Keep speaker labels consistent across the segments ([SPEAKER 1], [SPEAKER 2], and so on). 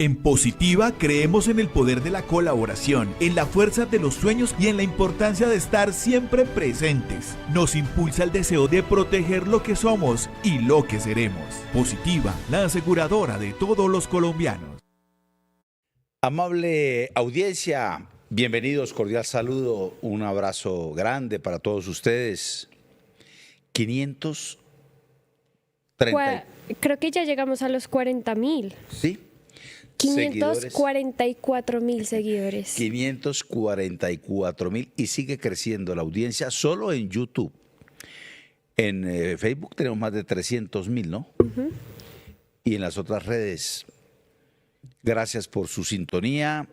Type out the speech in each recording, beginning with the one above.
[SPEAKER 1] En Positiva creemos en el poder de la colaboración, en la fuerza de los sueños y en la importancia de estar siempre presentes. Nos impulsa el deseo de proteger lo que somos y lo que seremos. Positiva, la aseguradora de todos los colombianos.
[SPEAKER 2] Amable audiencia, bienvenidos, cordial saludo, un abrazo grande para todos ustedes. 530.
[SPEAKER 3] Creo que ya llegamos a los 40.000.
[SPEAKER 2] Sí.
[SPEAKER 3] 544.000 seguidores.
[SPEAKER 2] 544.000 y sigue creciendo la audiencia solo en YouTube. En Facebook tenemos más de 300.000, ¿no? Y en las otras redes. Gracias por su sintonía.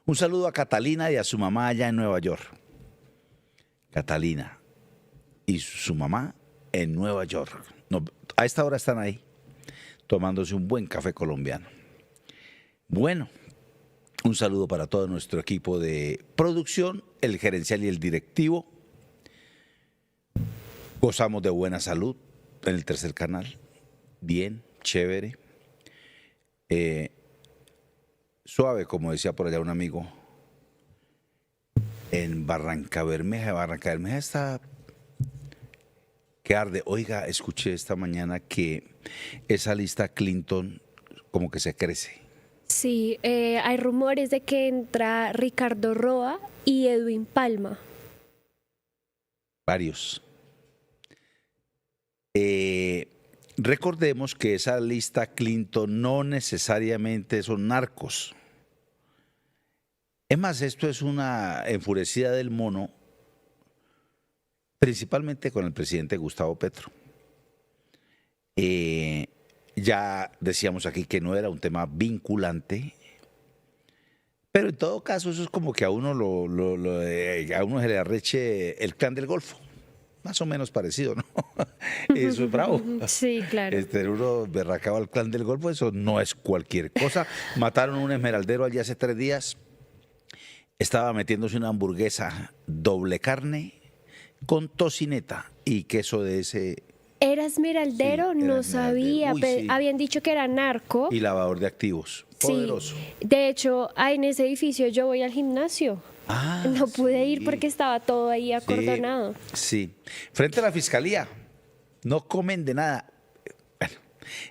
[SPEAKER 2] Un saludo a Catalina y a su mamá allá en Nueva York. Catalina y su mamá en Nueva York. No, a esta hora están ahí, tomándose un buen café colombiano. Bueno, un saludo para todo nuestro equipo de producción, el gerencial y el directivo. Gozamos de buena salud en el tercer canal. Bien, chévere. Suave, como decía por allá un amigo, en Barranca Bermeja. Barranca Bermeja está que arde. Oiga, escuché esta mañana que esa lista Clinton como que se crece.
[SPEAKER 3] Sí, hay rumores de que entra Ricardo Roa y Edwin Palma.
[SPEAKER 2] Varios. Recordemos que esa lista Clinton no necesariamente son narcos. Es más, esto es una enfurecida del mono, principalmente con el presidente Gustavo Petro. Ya decíamos aquí que no era un tema vinculante, pero en todo caso eso es como que a uno a uno se le arreche el Clan del Golfo. Más o menos parecido, ¿no? Eso es bravo.
[SPEAKER 3] Sí, claro.
[SPEAKER 2] Uno berracaba al Clan del Golfo, eso no es cualquier cosa. Mataron a un esmeraldero allí hace 3 días. Estaba metiéndose una hamburguesa doble carne con tocineta y queso de ese.
[SPEAKER 3] ¿Era esmeraldero?
[SPEAKER 2] Sí,
[SPEAKER 3] no
[SPEAKER 2] era
[SPEAKER 3] sabía.
[SPEAKER 2] esmeraldero. Uy, sí.
[SPEAKER 3] Habían dicho que era narco.
[SPEAKER 2] Y lavador de activos. Poderoso.
[SPEAKER 3] Sí. De hecho, en ese edificio yo voy al gimnasio. No pude ir porque estaba todo ahí acordonado.
[SPEAKER 2] Sí. Frente a la fiscalía, no comen de nada. Bueno,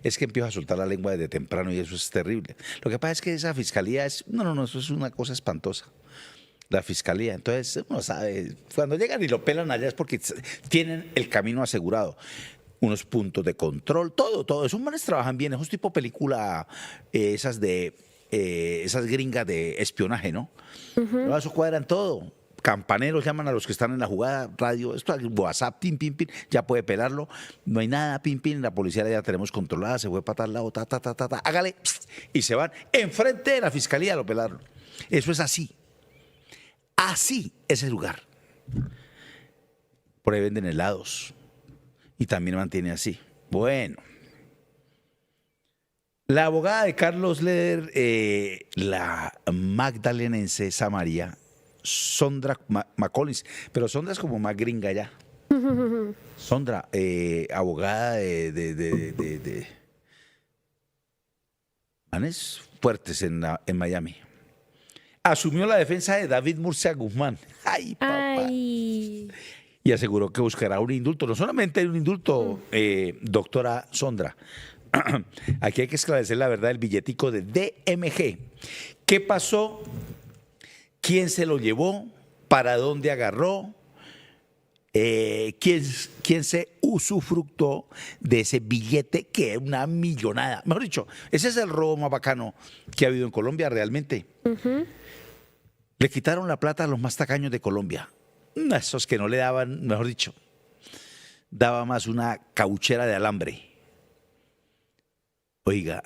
[SPEAKER 2] es que empiezo a soltar la lengua desde temprano y eso es terrible. Lo que pasa es que esa fiscalía es. No, eso es una cosa espantosa. La fiscalía. Entonces, uno sabe, cuando llegan y lo pelan allá es porque tienen el camino asegurado. Unos puntos de control, todo. Esos manes trabajan bien. Es tipo película, esas gringas de espionaje, ¿no? No, eso cuadran todo. Campaneros llaman a los que están en la jugada, radio, esto, WhatsApp, pim, ya puede pelarlo. No hay nada, pim, la policía ya la tenemos controlada, se fue para tal lado, hágale, y se van enfrente de la fiscalía a lo pelaron. Eso es así. Así es el lugar. Por ahí venden helados. Y también mantiene así. Bueno. La abogada de Carlos Leder, la magdalenense Samaria, Sondra McCollins, pero Sondra es como más gringa ya. Sondra, abogada de manes fuertes en Miami. Asumió la defensa de David Murcia Guzmán. ¡Ay, papá!
[SPEAKER 3] Ay.
[SPEAKER 2] Y aseguró que buscará un indulto. No solamente un indulto, doctora Sondra. Aquí hay que esclarecer la verdad del billetico de DMG. ¿Qué pasó? ¿Quién se lo llevó? ¿Para dónde agarró? ¿Quién se usufructó de ese billete que es una millonada? Mejor dicho, ese es el robo más bacano que ha habido en Colombia realmente. Le quitaron la plata a los más tacaños de Colombia. Esos que no le daban, mejor dicho, daba más una cauchera de alambre. Oiga,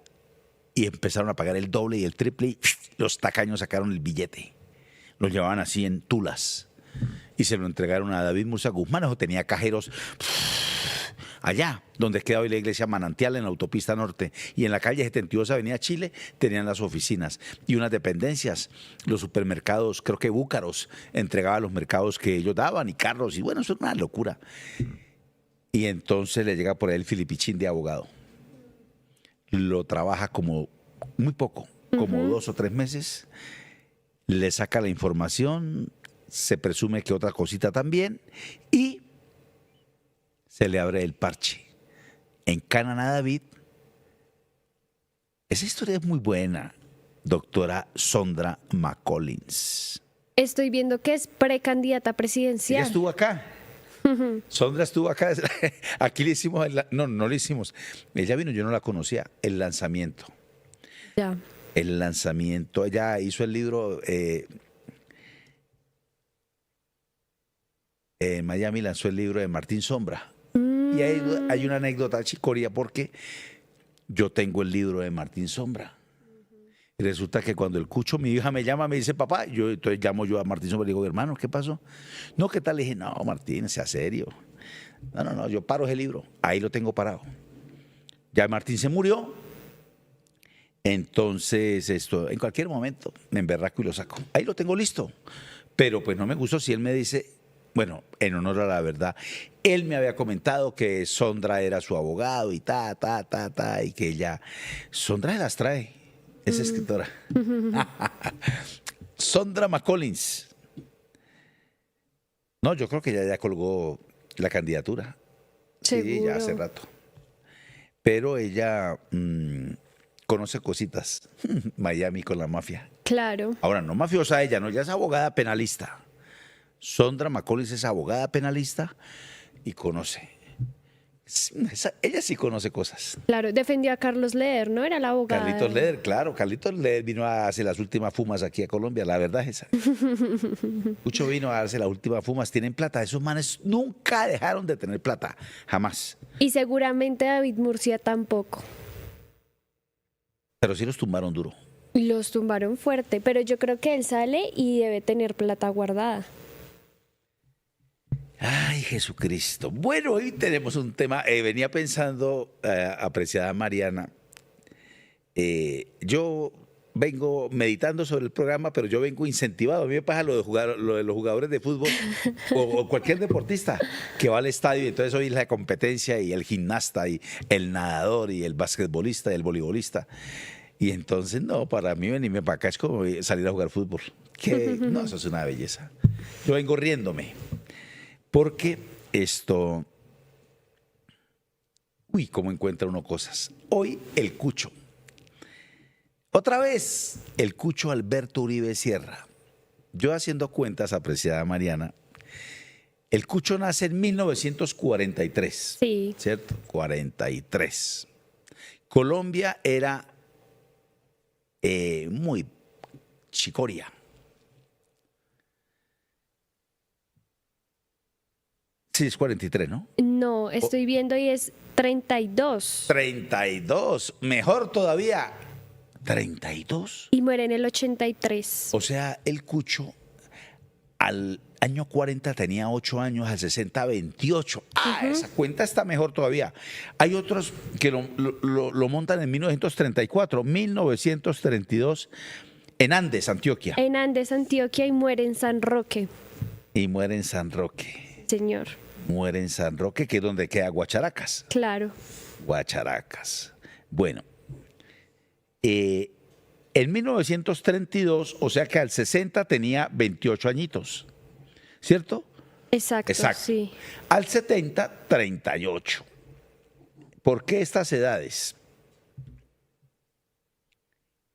[SPEAKER 2] y empezaron a pagar el doble y el triple y los tacaños sacaron el billete. Lo llevaban así en tulas y se lo entregaron a David Murcia Guzmán. Eso tenía cajeros allá, donde queda hoy la iglesia Manantial, en la autopista norte, y en la calle 72 Avenida Chile, tenían las oficinas y unas dependencias. Los supermercados, creo que Búcaros, entregaba los mercados que ellos daban y carros, y bueno, eso es una locura. Y entonces le llega por ahí el filipichín de abogado. Lo trabaja como muy poco, como 2 o 3 meses, le saca la información, se presume que otra cosita también, y se le abre el parche. Encanan a David. Esa historia es muy buena, doctora Sondra McCollins.
[SPEAKER 3] Estoy viendo que es precandidata
[SPEAKER 2] Ella
[SPEAKER 3] presidencial.
[SPEAKER 2] estuvo acá. Sondra estuvo acá. Aquí le hicimos, no le hicimos. Ella vino, yo no la conocía, el lanzamiento.
[SPEAKER 3] Ya.
[SPEAKER 2] El lanzamiento, ella hizo el libro, en Miami lanzó el libro de Martín Sombra. Y hay una anécdota chicoria porque yo tengo el libro de Martín Sombra. Y resulta que cuando el Cucho, mi hija me llama, me dice, papá, entonces llamo yo a Martín Sombra y digo, hermano, ¿qué pasó? No, ¿qué tal? Le dije, no, Martín, sea serio. No, yo paro ese libro. Ahí lo tengo parado. Ya Martín se murió. Entonces, en cualquier momento me emberraco y lo saco. Ahí lo tengo listo. Pero pues no me gustó si él me dice, bueno, en honor a la verdad, él me había comentado que Sondra era su abogado y y que ella, Sondra se las trae, es escritora. Sondra McCollins. No, yo creo que ella ya colgó la candidatura. Sí,
[SPEAKER 3] Seguro.
[SPEAKER 2] ya hace rato. Pero ella conoce cositas. Miami con la mafia.
[SPEAKER 3] Claro.
[SPEAKER 2] Ahora, no mafiosa ella, no, ella es abogada penalista. Sondra McCollins es abogada penalista y conoce. Ella sí conoce cosas.
[SPEAKER 3] Claro, defendió a Carlos Leder, ¿no? Era la abogada.
[SPEAKER 2] Carlitos Leder, claro, Carlitos Leder vino a hacer las últimas fumas aquí a Colombia, la verdad es esa. Mucho vino a darse las últimas fumas, tienen plata, esos manes nunca dejaron de tener plata, jamás.
[SPEAKER 3] Y seguramente David Murcia tampoco.
[SPEAKER 2] Pero sí los tumbaron duro.
[SPEAKER 3] Los tumbaron fuerte, pero yo creo que él sale y debe tener plata guardada.
[SPEAKER 2] Ay, Jesucristo. Bueno, hoy tenemos un tema, venía pensando, apreciada Mariana, yo vengo meditando sobre el programa, pero yo vengo incentivado. A mí me pasa lo de los jugadores de fútbol o cualquier deportista que va al estadio y entonces hoy es la competencia y el gimnasta y el nadador y el basquetbolista y el voleibolista. Y entonces, no, para mí venirme para acá es como salir a jugar fútbol. Que no, eso es una belleza. Yo vengo riéndome. Porque cómo encuentra uno cosas. Hoy el Cucho. Otra vez el Cucho Alberto Uribe Sierra. Yo haciendo cuentas, apreciada Mariana, el Cucho nace en 1943.
[SPEAKER 3] Sí.
[SPEAKER 2] ¿Cierto? 43. Colombia era muy chicoria. Sí, es 43, ¿no?
[SPEAKER 3] No, estoy viendo y es 32.
[SPEAKER 2] 32, mejor todavía. 32.
[SPEAKER 3] Y muere en el 83.
[SPEAKER 2] O sea, el Cucho al año 40 tenía 8 años, al 60, 28. Esa cuenta está mejor todavía. Hay otros que lo montan en 1932, en Andes, Antioquia.
[SPEAKER 3] En Andes, Antioquia, y muere en San Roque.
[SPEAKER 2] Y muere en San Roque.
[SPEAKER 3] Señor.
[SPEAKER 2] Muere en San Roque, que es donde queda Guacharacas.
[SPEAKER 3] Claro.
[SPEAKER 2] Guacharacas. Bueno, en 1932, o sea que al 60 tenía 28 añitos, ¿cierto?
[SPEAKER 3] Exacto. Sí.
[SPEAKER 2] Al 70, 38. ¿Por qué estas edades?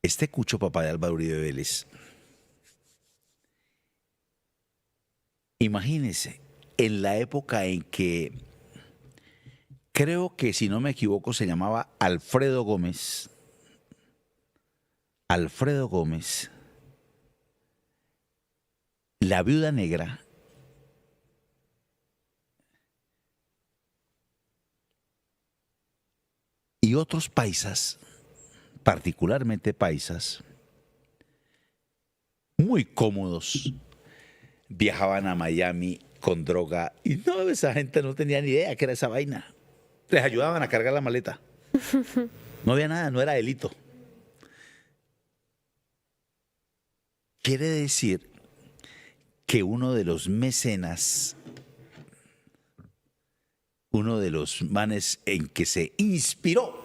[SPEAKER 2] Este Cucho, papá de Álvaro Uribe Vélez, imagínese, en la época en que, creo que si no me equivoco, se llamaba Alfredo Gómez. Alfredo Gómez, la Viuda Negra, y otros paisas, particularmente paisas, muy cómodos, viajaban a Miami con droga y no, esa gente no tenía ni idea qué era esa vaina. Les ayudaban a cargar la maleta. No había nada, no era delito. Quiere decir que uno de los mecenas, uno de los manes en que se inspiró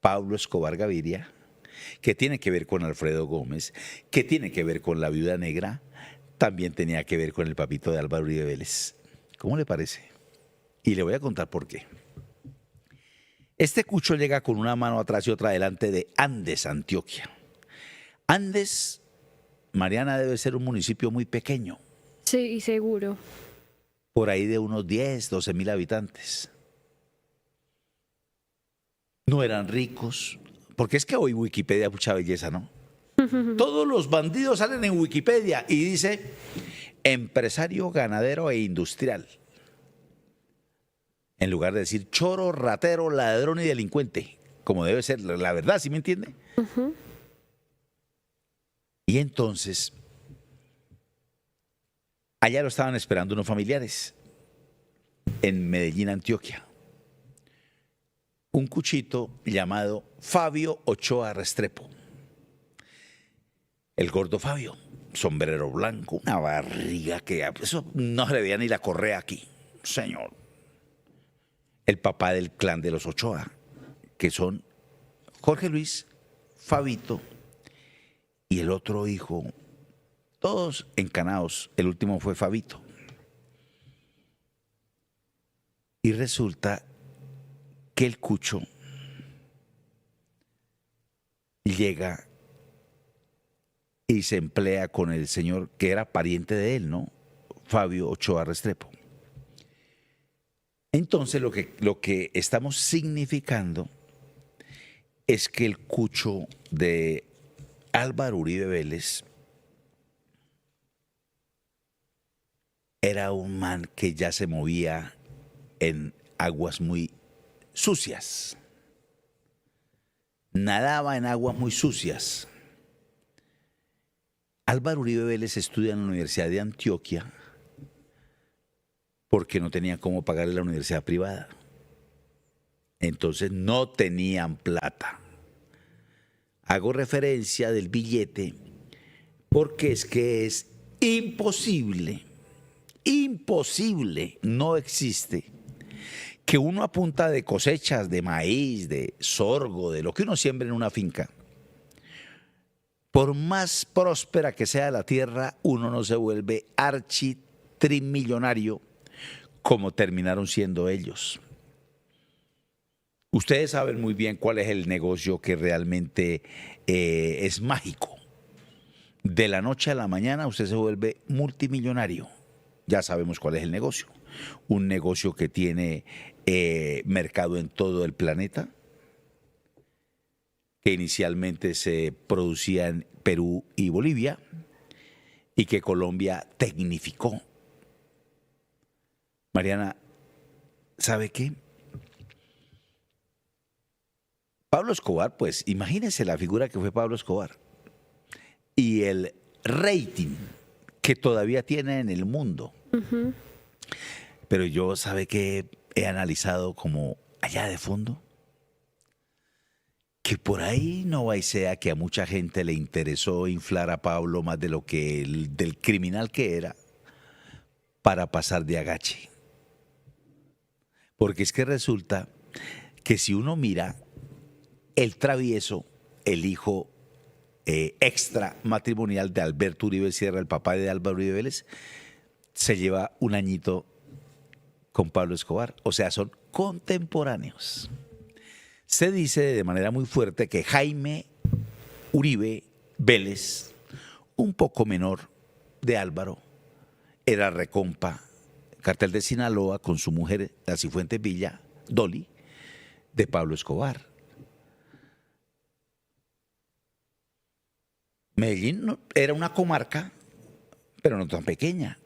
[SPEAKER 2] Pablo Escobar Gaviria, que tiene que ver con Alfredo Gómez, que tiene que ver con la Viuda Negra, también tenía que ver con el papito de Álvaro Uribe Vélez. ¿Cómo le parece? Y le voy a contar por qué. Este cucho llega con una mano atrás y otra adelante de Andes, Antioquia. Andes, Mariana, debe ser un municipio muy pequeño,
[SPEAKER 3] Sí, seguro.
[SPEAKER 2] por ahí de unos 10, 12 mil habitantes. No eran ricos, porque es que hoy Wikipedia mucha belleza, ¿no? Todos los bandidos salen en Wikipedia y dice empresario, ganadero e industrial. En lugar de decir choro, ratero, ladrón y delincuente, como debe ser, la verdad, ¿sí me entiende? Y entonces, allá lo estaban esperando unos familiares en Medellín, Antioquia. Un cuchito llamado Fabio Ochoa Restrepo. El gordo Fabio, sombrero blanco, una barriga que eso no se le veía ni la correa aquí, señor. El papá del clan de los Ochoa, que son Jorge Luis, Fabito y el otro hijo, todos encanados. El último fue Fabito. Y resulta que el cucho llega y se emplea con el señor que era pariente de él, ¿no? Fabio Ochoa Restrepo. Entonces lo que estamos significando es que el cucho de Álvaro Uribe Vélez era un man que ya se movía en aguas muy sucias. Nadaba en aguas muy sucias. Álvaro Uribe Vélez estudia en la Universidad de Antioquia porque no tenía cómo pagarle la universidad privada. Entonces no tenían plata. Hago referencia del billete porque es que es imposible, no existe que uno a punta de cosechas de maíz, de sorgo, de lo que uno siembra en una finca, por más próspera que sea la tierra, uno no se vuelve architrimillonario como terminaron siendo ellos. Ustedes saben muy bien cuál es el negocio que realmente es mágico. De la noche a la mañana usted se vuelve multimillonario. Ya sabemos cuál es el negocio. Un negocio que tiene mercado en todo el planeta, que inicialmente se producía en Perú y Bolivia y que Colombia tecnificó. Mariana, ¿sabe qué? Pablo Escobar, pues imagínense la figura que fue Pablo Escobar y el rating que todavía tiene en el mundo. Pero yo, ¿sabe qué he analizado como allá de fondo? Que por ahí no va y sea que a mucha gente le interesó inflar a Pablo más de lo que del criminal que era para pasar de agache. Porque es que resulta que si uno mira el travieso, el hijo extra matrimonial de Alberto Uribe Sierra, el papá de Álvaro Uribe Vélez, se lleva un añito con Pablo Escobar. O sea, son contemporáneos. Se dice de manera muy fuerte que Jaime Uribe Vélez, un poco menor de Álvaro, era recompa, cartel de Sinaloa, con su mujer, la Cifuentes Villa, Dolly, de Pablo Escobar. Medellín era una comarca, pero no tan pequeña.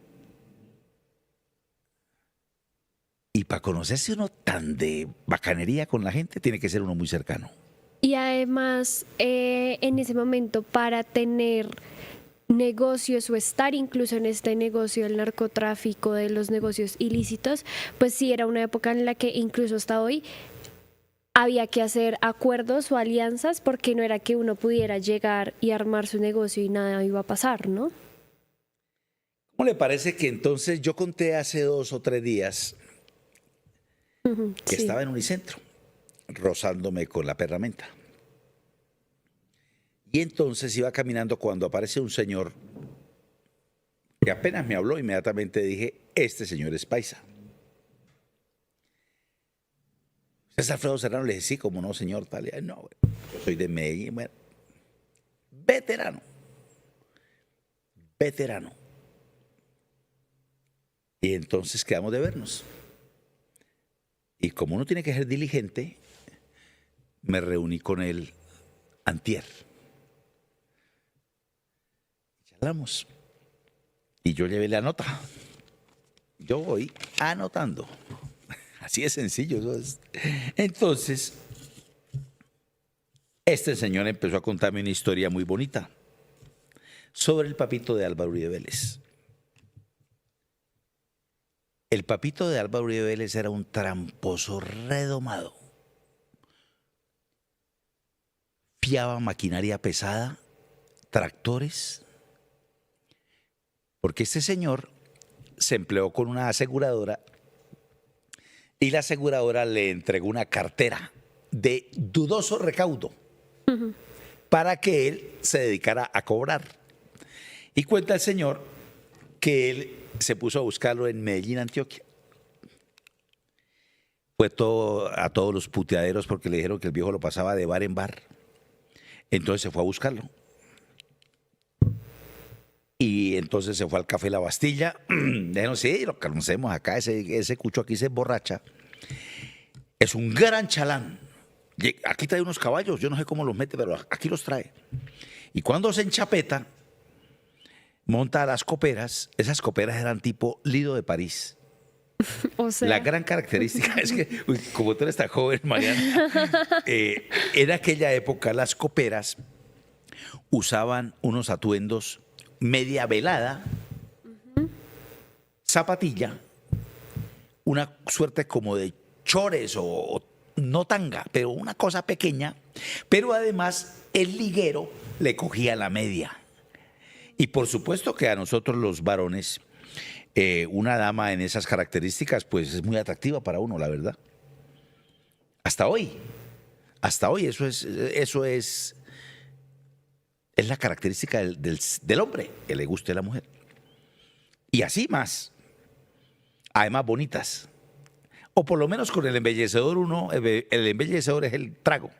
[SPEAKER 2] Y para conocerse uno tan de bacanería con la gente, tiene que ser uno muy cercano.
[SPEAKER 3] Y además, en ese momento, para tener negocios o estar incluso en este negocio del narcotráfico, de los negocios ilícitos, pues sí era una época en la que incluso hasta hoy había que hacer acuerdos o alianzas, porque no era que uno pudiera llegar y armar su negocio y nada iba a pasar, ¿no?
[SPEAKER 2] ¿Cómo le parece que entonces yo conté hace 2 o 3 días que
[SPEAKER 3] Sí.
[SPEAKER 2] estaba en Unicentro, rozándome con la ferramenta? Y entonces iba caminando cuando aparece un señor que apenas me habló, inmediatamente dije, este señor es paisa. ¿Es Alfredo Serrano? Le dije, sí, como no, señor, tal. Y, no, yo soy de Medellín. Bueno, veterano. Y entonces quedamos de vernos. Y como uno tiene que ser diligente, me reuní con él antier. Charlamos. Y yo llevé la nota. Yo voy anotando. Así es sencillo. Eso es. Entonces, este señor empezó a contarme una historia muy bonita sobre el papito de Álvaro Uribe Vélez. El papito de Álvaro Uribe Vélez era un tramposo redomado. Fiaba maquinaria pesada, tractores, porque este señor se empleó con una aseguradora y la aseguradora le entregó una cartera de dudoso recaudo para que él se dedicara a cobrar. Y cuenta el señor que él se puso a buscarlo en Medellín, Antioquia. Fue a todos los puteaderos porque le dijeron que el viejo lo pasaba de bar en bar. Entonces se fue a buscarlo. Y entonces se fue al Café La Bastilla. Dijeron, sí, lo conocemos acá, ese cucho aquí se emborracha. Es un gran chalán. Aquí trae unos caballos, yo no sé cómo los mete, pero aquí los trae. Y cuando se enchapeta, monta a las coperas. Esas coperas eran tipo Lido de París.
[SPEAKER 3] O sea,
[SPEAKER 2] La gran característica es que, como tú eres tan joven, Mariana, en aquella época las coperas usaban unos atuendos media velada, zapatilla, una suerte como de chores o no tanga, pero una cosa pequeña, pero además el liguero le cogía la media. Y por supuesto que a nosotros los varones, una dama en esas características, pues es muy atractiva para uno, la verdad. Hasta hoy, eso es la característica del hombre, que le guste a la mujer. Y así más, además bonitas. O por lo menos con el embellecedor el embellecedor es el trago.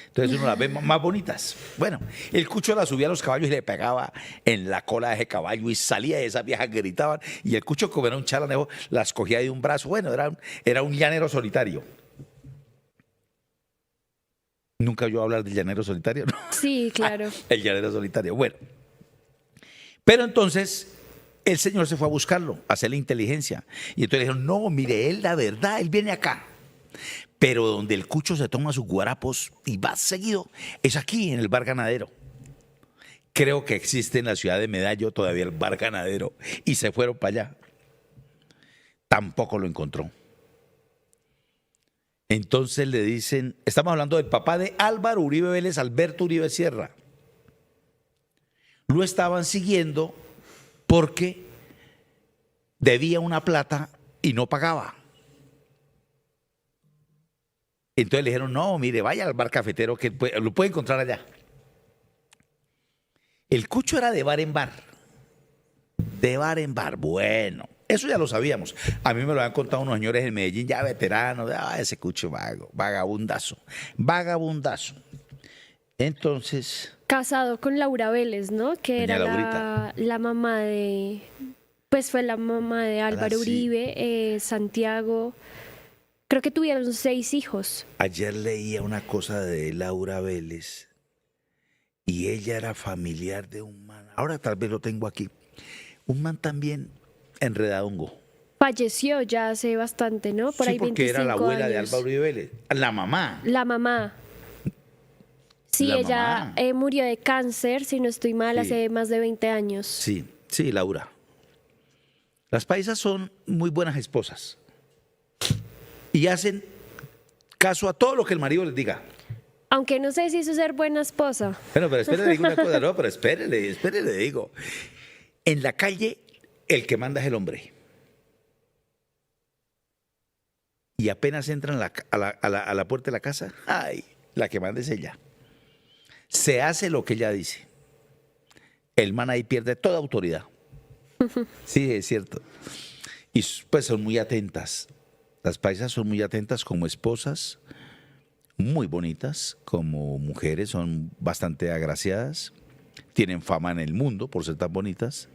[SPEAKER 2] Entonces uno las ve más bonitas. Bueno, el cucho la subía a los caballos y le pegaba en la cola de ese caballo y salía de esas viejas que gritaban. Y el cucho, como era un chalanejo, las cogía de un brazo. Bueno, era un llanero solitario. Nunca yo hablar del llanero solitario, ¿no?
[SPEAKER 3] sí, claro.
[SPEAKER 2] El llanero solitario. Bueno. Pero entonces el señor se fue a buscarlo, a hacerle inteligencia. Y entonces le dijeron, no, mire, él la verdad, él viene acá. Pero donde el cucho se toma sus guarapos y va seguido es aquí, en el Bar Ganadero. Creo que existe en la ciudad de Medallo todavía el Bar Ganadero. Y se fueron para allá. Tampoco lo encontró. Entonces le dicen, estamos hablando del papá de Álvaro Uribe Vélez, Alberto Uribe Sierra. Lo estaban siguiendo porque debía una plata y no pagaba. Entonces le dijeron, no, mire, vaya al bar cafetero que lo puede encontrar allá. El cucho era de bar en bar. De bar en bar. Bueno, eso ya lo sabíamos. A mí me lo habían contado unos señores en Medellín, ya veteranos. Ese cucho vagabundazo. Entonces...
[SPEAKER 3] Casado con Laura Vélez, ¿no? Que
[SPEAKER 2] Doña
[SPEAKER 3] era la mamá de... Pues fue la mamá de Álvaro
[SPEAKER 2] sí.
[SPEAKER 3] Uribe, Santiago. Creo que tuvieron 6 hijos.
[SPEAKER 2] Ayer leía una cosa de Laura Vélez y ella era familiar de un man. Ahora tal vez lo tengo aquí. Un man también enredadongo.
[SPEAKER 3] Falleció ya hace bastante, ¿no? Por
[SPEAKER 2] Sí,
[SPEAKER 3] ahí
[SPEAKER 2] porque
[SPEAKER 3] 25
[SPEAKER 2] era la abuela de
[SPEAKER 3] años.
[SPEAKER 2] Álvaro Uribe Vélez. La mamá.
[SPEAKER 3] La mamá. Sí,
[SPEAKER 2] La
[SPEAKER 3] ella
[SPEAKER 2] mamá.
[SPEAKER 3] murió de cáncer, si no estoy mal,
[SPEAKER 2] Sí.
[SPEAKER 3] hace más de 20 años.
[SPEAKER 2] Sí, Laura. Las paisas son muy buenas esposas y hacen caso a todo lo que el marido les diga.
[SPEAKER 3] Aunque no sé si eso es ser buena esposa.
[SPEAKER 2] Bueno, pero espere, le digo una cosa, no, pero espérele, le digo. En la calle, el que manda es el hombre. Y apenas entran a la puerta de la casa, ¡ay! La que manda es ella. Se hace lo que ella dice. El man ahí pierde toda autoridad. Sí, es cierto. Y pues son muy atentas. Las paisas son muy atentas como esposas, muy bonitas, como mujeres, son bastante agraciadas, tienen fama en el mundo por ser tan bonitas.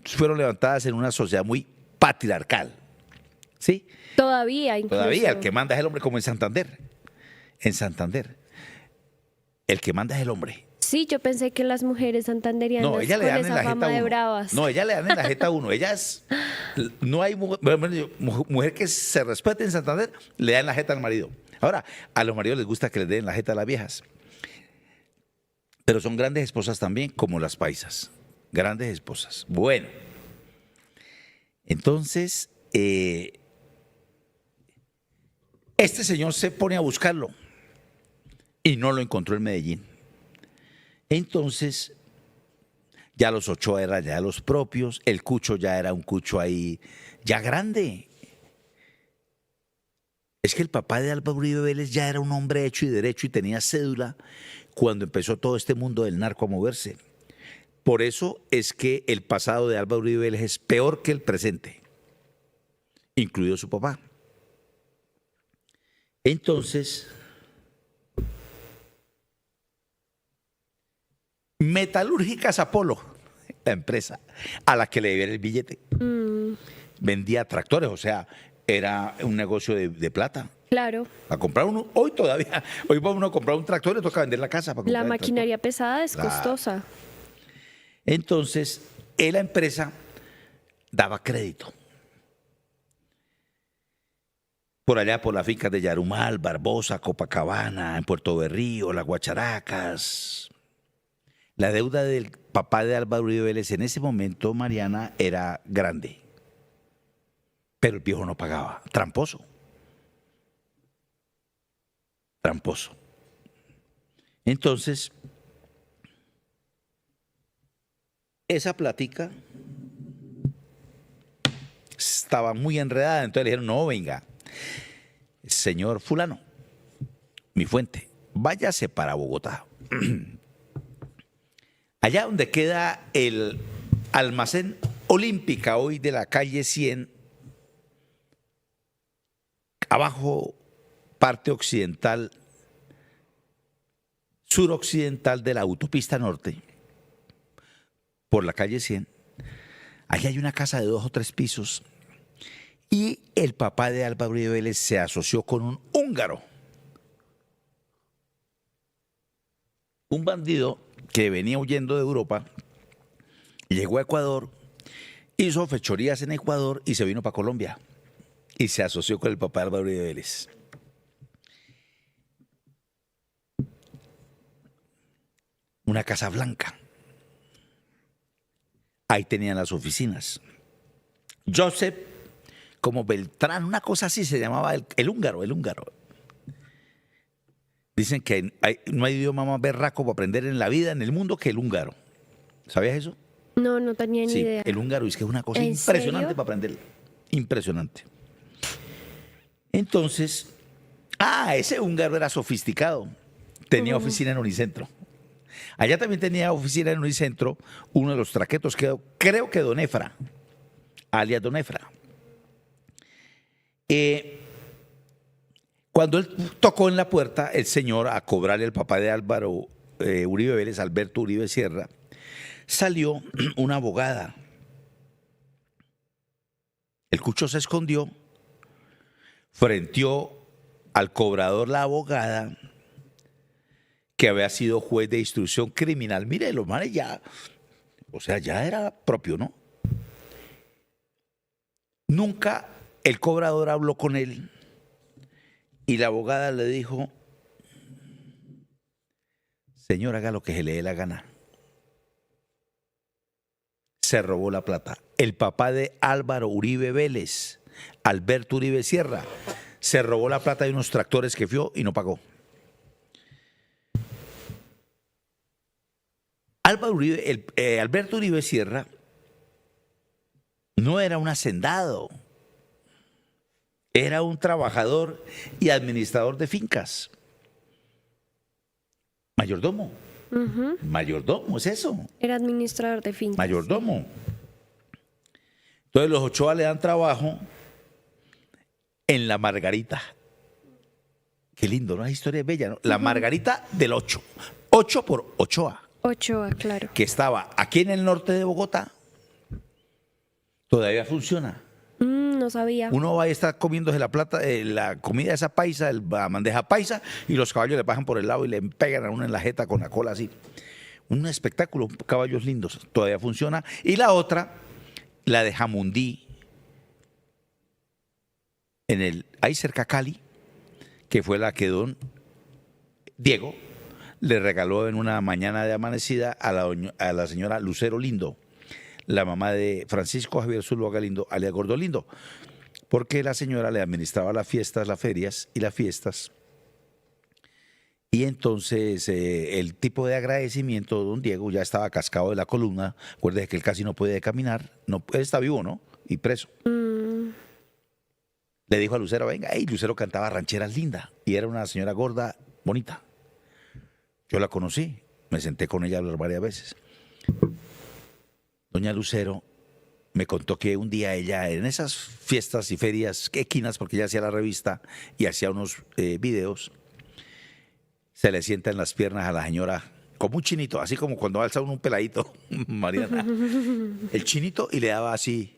[SPEAKER 2] Fueron levantadas en una sociedad muy patriarcal, ¿sí?
[SPEAKER 3] Todavía, incluso.
[SPEAKER 2] Todavía el que manda es el hombre, como en Santander. En Santander, el que manda es el hombre.
[SPEAKER 3] Sí, yo pensé que las mujeres santanderianas
[SPEAKER 2] No, ella le
[SPEAKER 3] con
[SPEAKER 2] dan en
[SPEAKER 3] esa
[SPEAKER 2] la jeta
[SPEAKER 3] fama
[SPEAKER 2] a
[SPEAKER 3] de
[SPEAKER 2] uno.
[SPEAKER 3] bravas.
[SPEAKER 2] No, ella le dan en la jeta a uno. Ellas, no hay mujer que se respete en Santander, le dan la jeta al marido. Ahora, a los maridos les gusta que les den la jeta a las viejas. Pero son grandes esposas también, como las paisas. Grandes esposas. Bueno, entonces, este señor se pone a buscarlo y no lo encontró en Medellín. Entonces, ya los Ochoa eran ya los propios, el Cucho ya era un Cucho ahí, ya grande. Es que el papá de Álvaro Uribe Vélez ya era un hombre hecho y derecho y tenía cédula cuando empezó todo este mundo del narco a moverse. Por eso es que el pasado de Álvaro Uribe Vélez es peor que el presente, incluido su papá. Entonces, Metalúrgicas Apolo, la empresa a la que le debía el billete, vendía tractores, o sea, era un negocio de plata.
[SPEAKER 3] Claro.
[SPEAKER 2] A comprar uno, hoy todavía, hoy va uno a comprar un tractor y le toca vender la casa para comprar
[SPEAKER 3] La
[SPEAKER 2] el
[SPEAKER 3] maquinaria pesada es
[SPEAKER 2] Claro.
[SPEAKER 3] costosa.
[SPEAKER 2] Entonces, la empresa daba crédito. Por allá, por las fincas de Yarumal, Barbosa, Copacabana, en Puerto Berrío, Las Guacharacas. La deuda del papá de Álvaro Uribe Vélez en ese momento, Mariana, era grande. Pero el viejo no pagaba. Tramposo. Tramposo. Entonces, esa plática estaba muy enredada. Entonces le dijeron, no, venga, señor fulano, mi fuente, váyase para Bogotá. Allá donde queda el almacén Olímpica, hoy de la calle 100, abajo, parte occidental, suroccidental de la autopista norte, por la calle 100, allá hay una casa de 2 o 3 pisos y el papá de Álvaro Uribe Vélez se asoció con un húngaro, un bandido que venía huyendo de Europa, llegó a Ecuador, hizo fechorías en Ecuador y se vino para Colombia y se asoció con el papá de Álvaro Uribe Vélez. Una casa blanca. Ahí tenían las oficinas. Joseph, como Beltrán, una cosa así se llamaba el húngaro, el húngaro. Dicen que no hay idioma más berraco para aprender en la vida, en el mundo, que el húngaro. ¿Sabías eso?
[SPEAKER 3] No, no tenía ni
[SPEAKER 2] Sí,
[SPEAKER 3] idea.
[SPEAKER 2] el húngaro es que es una cosa
[SPEAKER 3] ¿En
[SPEAKER 2] impresionante
[SPEAKER 3] serio?
[SPEAKER 2] para aprender. Impresionante. Entonces, ese húngaro era sofisticado. Tenía oficina en Unicentro. Allá también tenía oficina en Unicentro uno de los traquetos, creo que Don Efra, alias Don Efra. Cuando él tocó en la puerta, el señor, a cobrarle al papá de Álvaro Uribe Vélez, Alberto Uribe Sierra, salió una abogada. El Cucho se escondió, frenteó al cobrador la abogada, que había sido juez de instrucción criminal. Mire, los manes ya, o sea, ya era propio, ¿no? Nunca el cobrador habló con él y la abogada le dijo, señor, haga lo que se le dé la gana. Se robó la plata. El papá de Álvaro Uribe Vélez, Alberto Uribe Sierra, se robó la plata de unos tractores que fió y no pagó. Alberto Uribe Sierra no era un hacendado. era un trabajador y administrador de fincas. Mayordomo. Mayordomo, es eso.
[SPEAKER 3] Era administrador de fincas.
[SPEAKER 2] Mayordomo. Entonces los Ochoa le dan trabajo en la Margarita. Qué lindo, ¿no? La historia es bella, ¿no? La Margarita del 8. 8 por Ochoa.
[SPEAKER 3] Ochoa, claro.
[SPEAKER 2] Que estaba aquí en el norte de Bogotá. Todavía funciona.
[SPEAKER 3] No sabía.
[SPEAKER 2] Uno va a estar comiéndose la comida esa paisa, la bandeja paisa, y los caballos le pasan por el lado y le pegan a uno en la jeta con la cola así. Un espectáculo, caballos lindos. Todavía funciona. Y la otra, la de Jamundí, ahí cerca a Cali, que fue la que don Diego le regaló en una mañana de amanecida a la señora Lucero Lindo, la mamá de Francisco Javier Zuluaga Lindo, alias Gordo Lindo, porque la señora le administraba las fiestas, las ferias y las fiestas. Y entonces el tipo de agradecimiento de don Diego ya estaba cascado de la columna. Acuérdese que él casi no puede caminar. No, él está vivo, ¿no? Y preso. Le dijo a Lucero, venga, y Lucero cantaba rancheras lindas. Y era una señora gorda, bonita. Yo la conocí, me senté con ella a hablar varias veces. Doña Lucero me contó que un día ella, en esas fiestas y ferias equinas, porque ella hacía la revista y hacía unos videos, se le sienta en las piernas a la señora como un chinito, así como cuando alza uno un peladito, Mariana, el chinito, y le daba así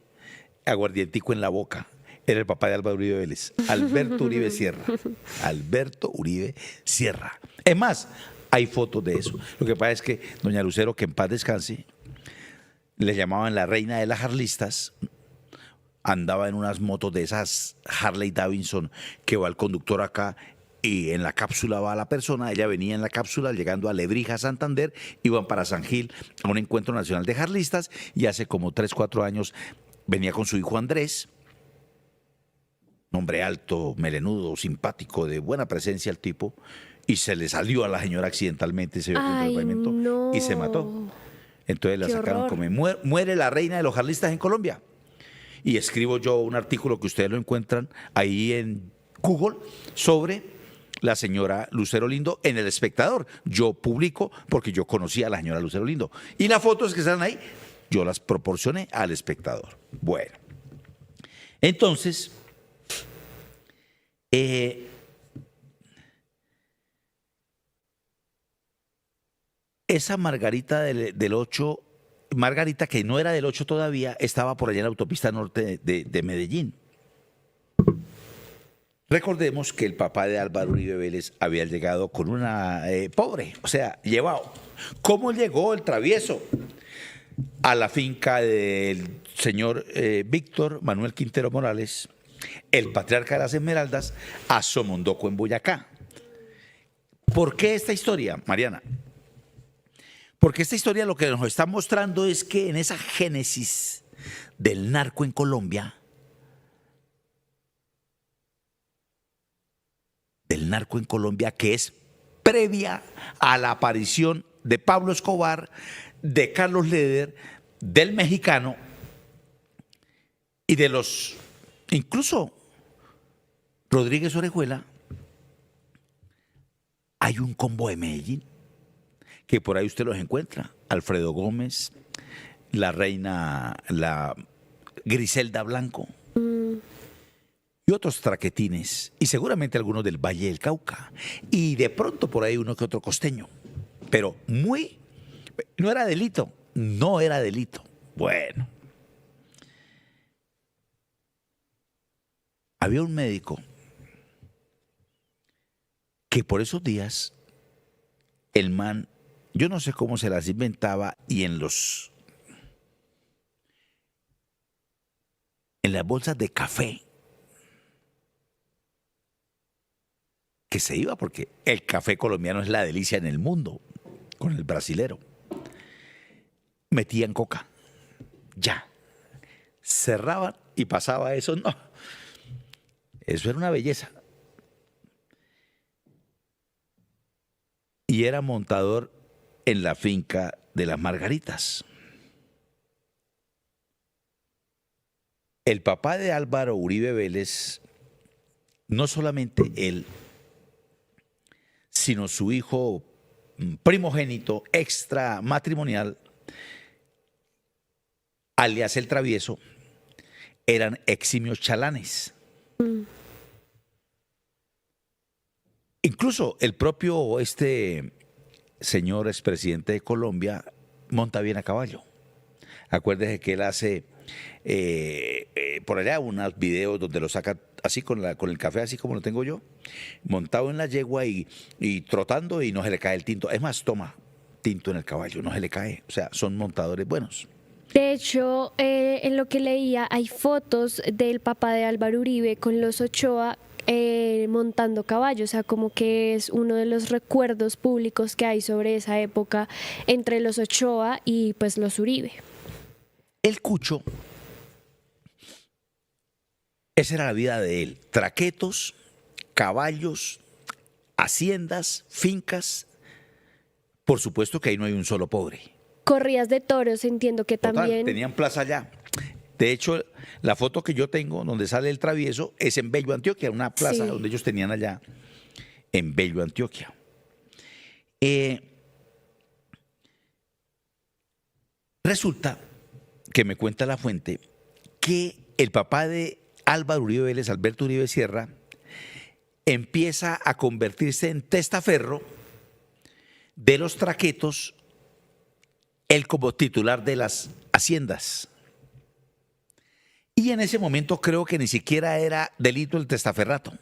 [SPEAKER 2] aguardientico en la boca. Era el papá de Álvaro Uribe Vélez, Alberto Uribe Sierra. Alberto Uribe Sierra. Es más, hay fotos de eso. Lo que pasa es que doña Lucero, que en paz descanse, le llamaban la reina de las harlistas, andaba en unas motos de esas Harley Davidson, que va el conductor acá y en la cápsula va la persona. Ella venía en la cápsula llegando a Lebrija, Santander, iban para San Gil a un encuentro nacional de harlistas, y hace como 3, 4 años venía con su hijo Andrés, hombre alto, melenudo, simpático, de buena presencia el tipo, y se le salió a la señora accidentalmente, se dio contra el pavimento
[SPEAKER 3] no.
[SPEAKER 2] y se mató. Entonces la
[SPEAKER 3] Qué
[SPEAKER 2] sacaron
[SPEAKER 3] horror.
[SPEAKER 2] como muere la reina de los harlistas en Colombia. Y escribo yo un artículo que ustedes lo encuentran ahí en Google sobre la señora Lucero Lindo en El Espectador. Yo publico porque yo conocía a la señora Lucero Lindo. Y las fotos que están ahí, yo las proporcioné al Espectador. Bueno, entonces, esa Margarita del 8, Margarita que no era del 8 todavía, estaba por allá en la autopista norte de Medellín. Recordemos que el papá de Álvaro Uribe Vélez había llegado con una pobre, o sea, llevado. ¿Cómo llegó el travieso? A la finca del señor Víctor Manuel Quintero Morales, el patriarca de las Esmeraldas, a Somondoco en Boyacá. ¿Por qué esta historia, Mariana? Porque esta historia lo que nos está mostrando es que en esa génesis del narco en Colombia, que es previa a la aparición de Pablo Escobar, de Carlos Leder, del mexicano y de los, incluso Rodríguez Orejuela, hay un combo de Medellín que por ahí usted los encuentra. Alfredo Gómez, la reina, la Griselda Blanco y otros traquetines, y seguramente algunos del Valle del Cauca, y de pronto por ahí uno que otro costeño, pero no era delito. Bueno, había un médico que por esos días el man, yo no sé cómo se las inventaba, y en las bolsas de café que se iba, porque el café colombiano es la delicia en el mundo, con el brasilero, metían coca, ya, cerraban y pasaba eso, no, eso era una belleza. Y era montador en la finca de las Margaritas. El papá de Álvaro Uribe Vélez no solamente él, sino su hijo primogénito extramatrimonial, alias el Travieso, eran eximios chalanes. Incluso el propio señor expresidente de Colombia monta bien a caballo. Acuérdese que él hace por allá unos videos donde lo saca así con el café, así como lo tengo yo, montado en la yegua y trotando y no se le cae el tinto. Es más, toma tinto en el caballo, no se le cae. O sea, son montadores buenos.
[SPEAKER 3] De hecho, en lo que leía, hay fotos del papá de Álvaro Uribe con los Ochoa montando caballo, o sea, como que es uno de los recuerdos públicos que hay sobre esa época entre los Ochoa y pues los Uribe.
[SPEAKER 2] El Cucho, esa era la vida de él: traquetos, caballos, haciendas, fincas. Por supuesto que ahí no hay un solo pobre.
[SPEAKER 3] Corridas de toros, entiendo que
[SPEAKER 2] Total,
[SPEAKER 3] también.
[SPEAKER 2] tenían plaza allá. De hecho, la foto que yo tengo donde sale el Travieso es en Bello, Antioquia, una plaza
[SPEAKER 3] Sí.
[SPEAKER 2] donde ellos tenían allá en Bello, Antioquia. Resulta que me cuenta la fuente que el papá de Álvaro Uribe Vélez, Alberto Uribe Sierra, empieza a convertirse en testaferro de los traquetos, él como titular de las haciendas. Y en ese momento creo que ni siquiera era delito el testaferrato.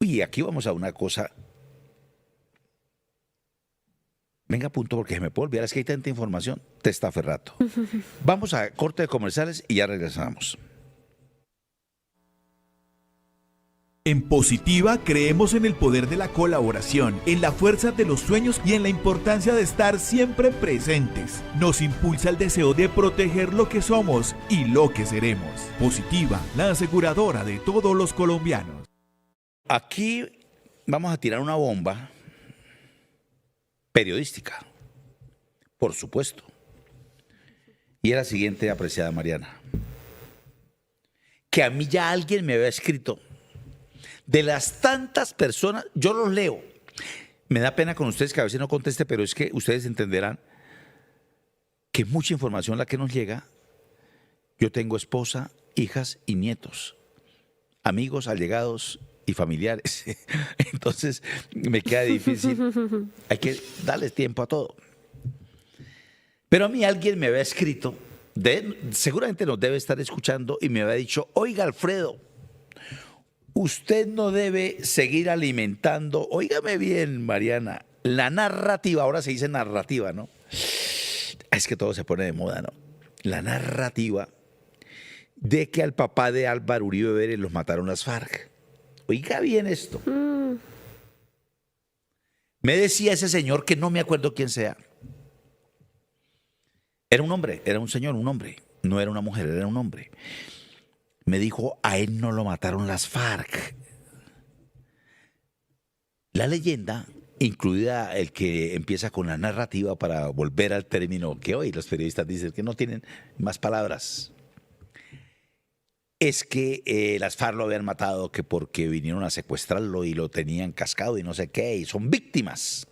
[SPEAKER 2] Y aquí vamos a una cosa. Venga, punto, porque se me puede olvidar, es que hay tanta información. Testaferrato. Vamos a corte de comerciales y ya regresamos.
[SPEAKER 1] En Positiva creemos en el poder de la colaboración, en la fuerza de los sueños y en la importancia de estar siempre presentes. Nos impulsa el deseo de proteger lo que somos y lo que seremos. Positiva, la aseguradora de todos los colombianos.
[SPEAKER 2] Aquí vamos a tirar una bomba periodística, por supuesto. Y es la siguiente, apreciada Mariana. Que a mí ya alguien me había escrito. De las tantas personas, yo los leo. Me da pena con ustedes que a veces no conteste, pero es que ustedes entenderán que mucha información la que nos llega. Yo tengo esposa, hijas y nietos, amigos, allegados y familiares. Entonces me queda difícil. Hay que darles tiempo a todo. Pero a mí alguien me había escrito, seguramente nos debe estar escuchando, y me había dicho: oiga, Alfredo, usted no debe seguir alimentando, óigame bien, Mariana, la narrativa, ahora se dice narrativa, ¿no? Es que todo se pone de moda, ¿no? La narrativa de que al papá de Álvaro Uribe Vélez los mataron las FARC. Oiga bien esto. Me decía ese señor, que no me acuerdo quién sea. Era un hombre, era un señor, un hombre. No era una mujer, era un hombre. Me dijo: a él no lo mataron las FARC. La leyenda, incluida el que empieza con la narrativa para volver al término que hoy los periodistas dicen que no tienen más palabras, es que las FARC lo habían matado que porque vinieron a secuestrarlo y lo tenían cascado y no sé qué, y son víctimas.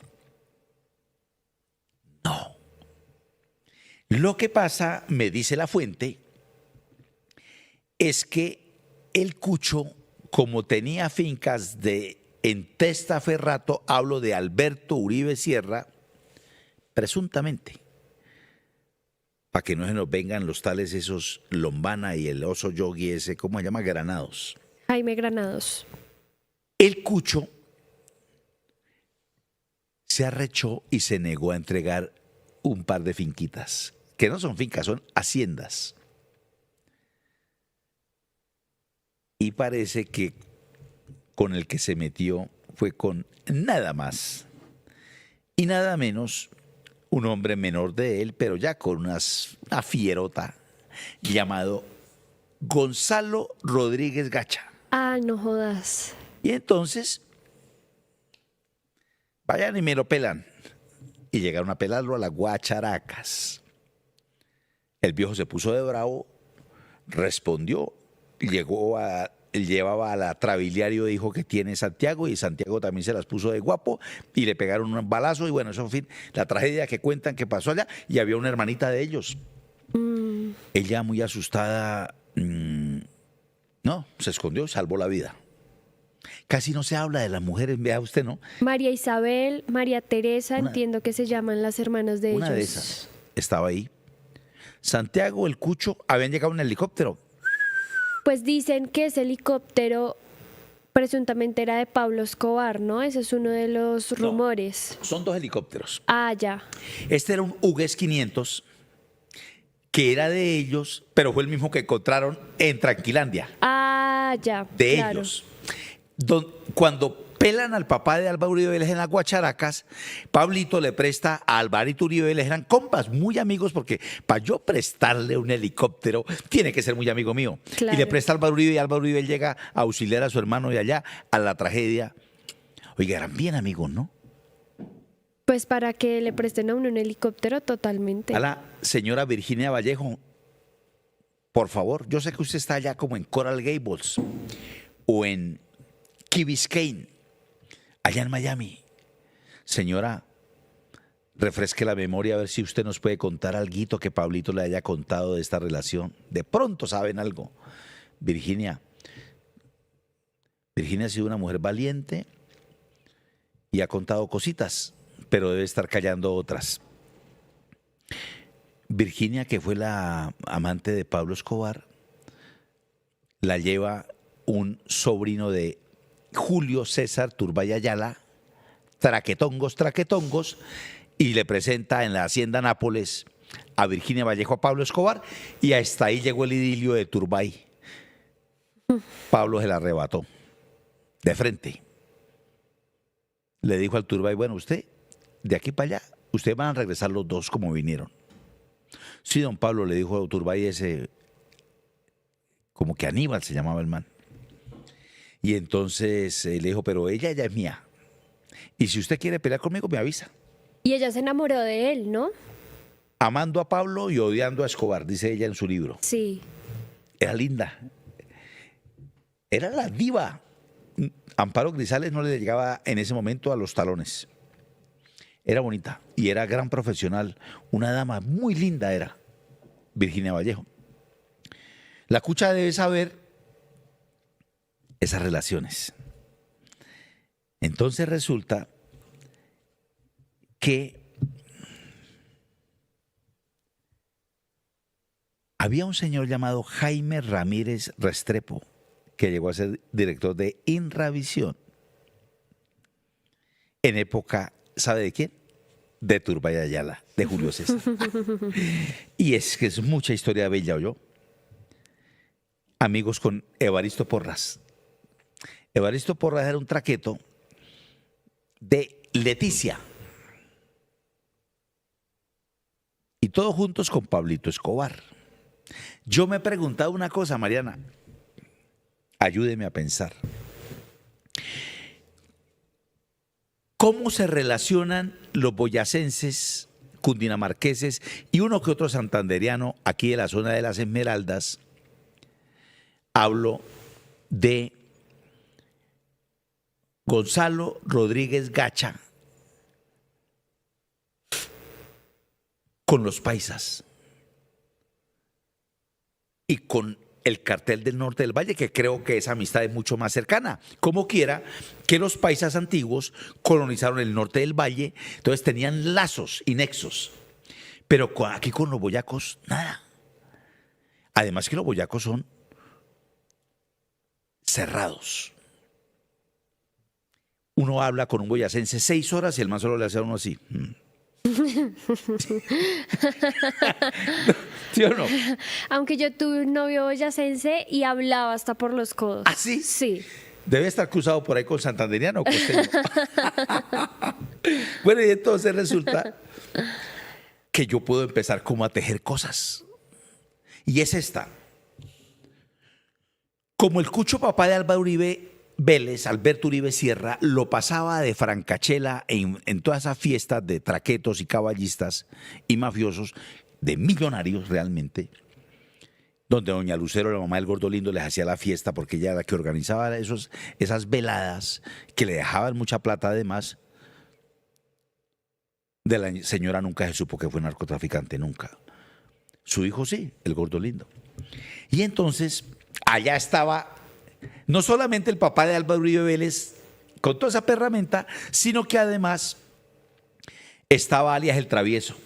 [SPEAKER 2] No. Lo que pasa, me dice la fuente, es que el Cucho, como tenía fincas en testaferrato, hablo de Alberto Uribe Sierra, presuntamente, para que no se nos vengan los tales esos Lombana y el oso Yogi ese, ¿cómo se llama? Granados.
[SPEAKER 3] Jaime Granados.
[SPEAKER 2] El Cucho se arrechó y se negó a entregar un par de finquitas, que no son fincas, son haciendas. Y parece que con el que se metió fue con nada más y nada menos un hombre menor de él, pero ya con una fierota, llamado Gonzalo Rodríguez Gacha.
[SPEAKER 3] Ah, no jodas.
[SPEAKER 2] Y entonces, vayan y me lo pelan. Y llegaron a pelarlo a las guacharacas. El viejo se puso de bravo, respondió él llevaba a la trabiliario hijo que tiene Santiago y Santiago también se las puso de guapo y le pegaron un balazo y bueno, eso en fin, la tragedia que cuentan que pasó allá y había una hermanita de ellos. Ella muy asustada, no, se escondió, salvó la vida. Casi no se habla de las mujeres, vea usted, ¿no?
[SPEAKER 3] María Isabel, María Teresa, entiendo que se llaman las hermanas de ellos.
[SPEAKER 2] Una de esas estaba ahí. Santiago, el Cucho, habían llegado en helicóptero.
[SPEAKER 3] Pues dicen que ese helicóptero presuntamente era de Pablo Escobar, ¿no? Ese es uno de los rumores.
[SPEAKER 2] Son 2 helicópteros.
[SPEAKER 3] Ah, ya.
[SPEAKER 2] Este era un UGES 500 que era de ellos, pero fue el mismo que encontraron en Tranquilandia.
[SPEAKER 3] Ah, ya.
[SPEAKER 2] De
[SPEAKER 3] claro.
[SPEAKER 2] ellos. Cuando pelan al papá de Álvaro Uribe Vélez en las Guacharacas, Pablito le presta a Alvarito Uribe Vélez, eran compas, muy amigos, porque para yo prestarle un helicóptero, tiene que ser muy amigo mío.
[SPEAKER 3] Claro.
[SPEAKER 2] Y le presta a Álvaro Uribe y Álvaro Uribe llega a auxiliar a su hermano de allá, a la tragedia. Oiga, eran bien amigos, ¿no?
[SPEAKER 3] Pues para que le presten a uno un helicóptero, totalmente.
[SPEAKER 2] A la señora Virginia Vallejo, por favor, yo sé que usted está allá como en Coral Gables o en Key Biscayne, allá en Miami. Señora, refresque la memoria a ver si usted nos puede contar algo que Pablito le haya contado de esta relación. De pronto saben algo. Virginia ha sido una mujer valiente y ha contado cositas, pero debe estar callando otras. Virginia, que fue la amante de Pablo Escobar, la lleva un sobrino de Julio César Turbay Ayala, traquetongos, y le presenta en la Hacienda Nápoles a Virginia Vallejo a Pablo Escobar, y hasta ahí llegó el idilio de Turbay. Pablo se la arrebató de frente. Le dijo al Turbay, bueno, usted, de aquí para allá, ustedes van a regresar los 2 como vinieron. Sí, don Pablo, le dijo a Turbay ese, como que Aníbal se llamaba el man. Y entonces le dijo, pero ella ya es mía. Y si usted quiere pelear conmigo, me avisa.
[SPEAKER 3] Y ella se enamoró de él, ¿no?
[SPEAKER 2] Amando a Pablo y odiando a Escobar, dice ella en su libro.
[SPEAKER 3] Sí.
[SPEAKER 2] Era linda. Era la diva. Amparo Grisales no le llegaba en ese momento a los talones. Era bonita y era gran profesional. Una dama muy linda era Virginia Vallejo. La Cucha debe saber esas relaciones. Entonces resulta que había un señor llamado Jaime Ramírez Restrepo que llegó a ser director de Inravisión en época, ¿sabe de quién? De Turbay Ayala, de Julio César. Y es que es mucha historia bella, ¿oyó? Amigos con Evaristo Porras. Evaristo Porras era un traqueto de Leticia. Y todos juntos con Pablito Escobar. Yo me he preguntado una cosa, Mariana. Ayúdeme a pensar. ¿Cómo se relacionan los boyacenses, cundinamarqueses y uno que otro santanderiano aquí de la zona de las Esmeraldas? Hablo de Gonzalo Rodríguez Gacha con los paisas y con el cartel del norte del Valle, que creo que esa amistad es mucho más cercana. Como quiera que los paisas antiguos colonizaron el norte del Valle, entonces tenían lazos y nexos. Pero aquí con los boyacos, nada. Además que los boyacos son cerrados. Uno habla con un boyacense 6 horas y el man solo le hace a uno así. ¿Sí o no?
[SPEAKER 3] Aunque yo tuve un novio boyacense y hablaba hasta por los codos.
[SPEAKER 2] ¿Ah, sí?
[SPEAKER 3] Sí.
[SPEAKER 2] Debe estar cruzado por ahí con santanderiano o costeño. Bueno, y entonces resulta que yo puedo empezar como a tejer cosas. Y es esta. Como el cucho papá de Álvaro Uribe Vélez, Alberto Uribe Sierra, lo pasaba de francachela en todas esas fiestas de traquetos y caballistas y mafiosos, de millonarios realmente, donde doña Lucero, la mamá del gordo lindo, les hacía la fiesta porque ella era la que organizaba esas veladas que le dejaban mucha plata además. De la señora nunca se supo que fue narcotraficante, nunca. Su hijo sí, el gordo lindo. Y entonces, allá estaba no solamente el papá de Álvaro Uribe Vélez con toda esa perramenta, sino que además estaba alias el Travieso,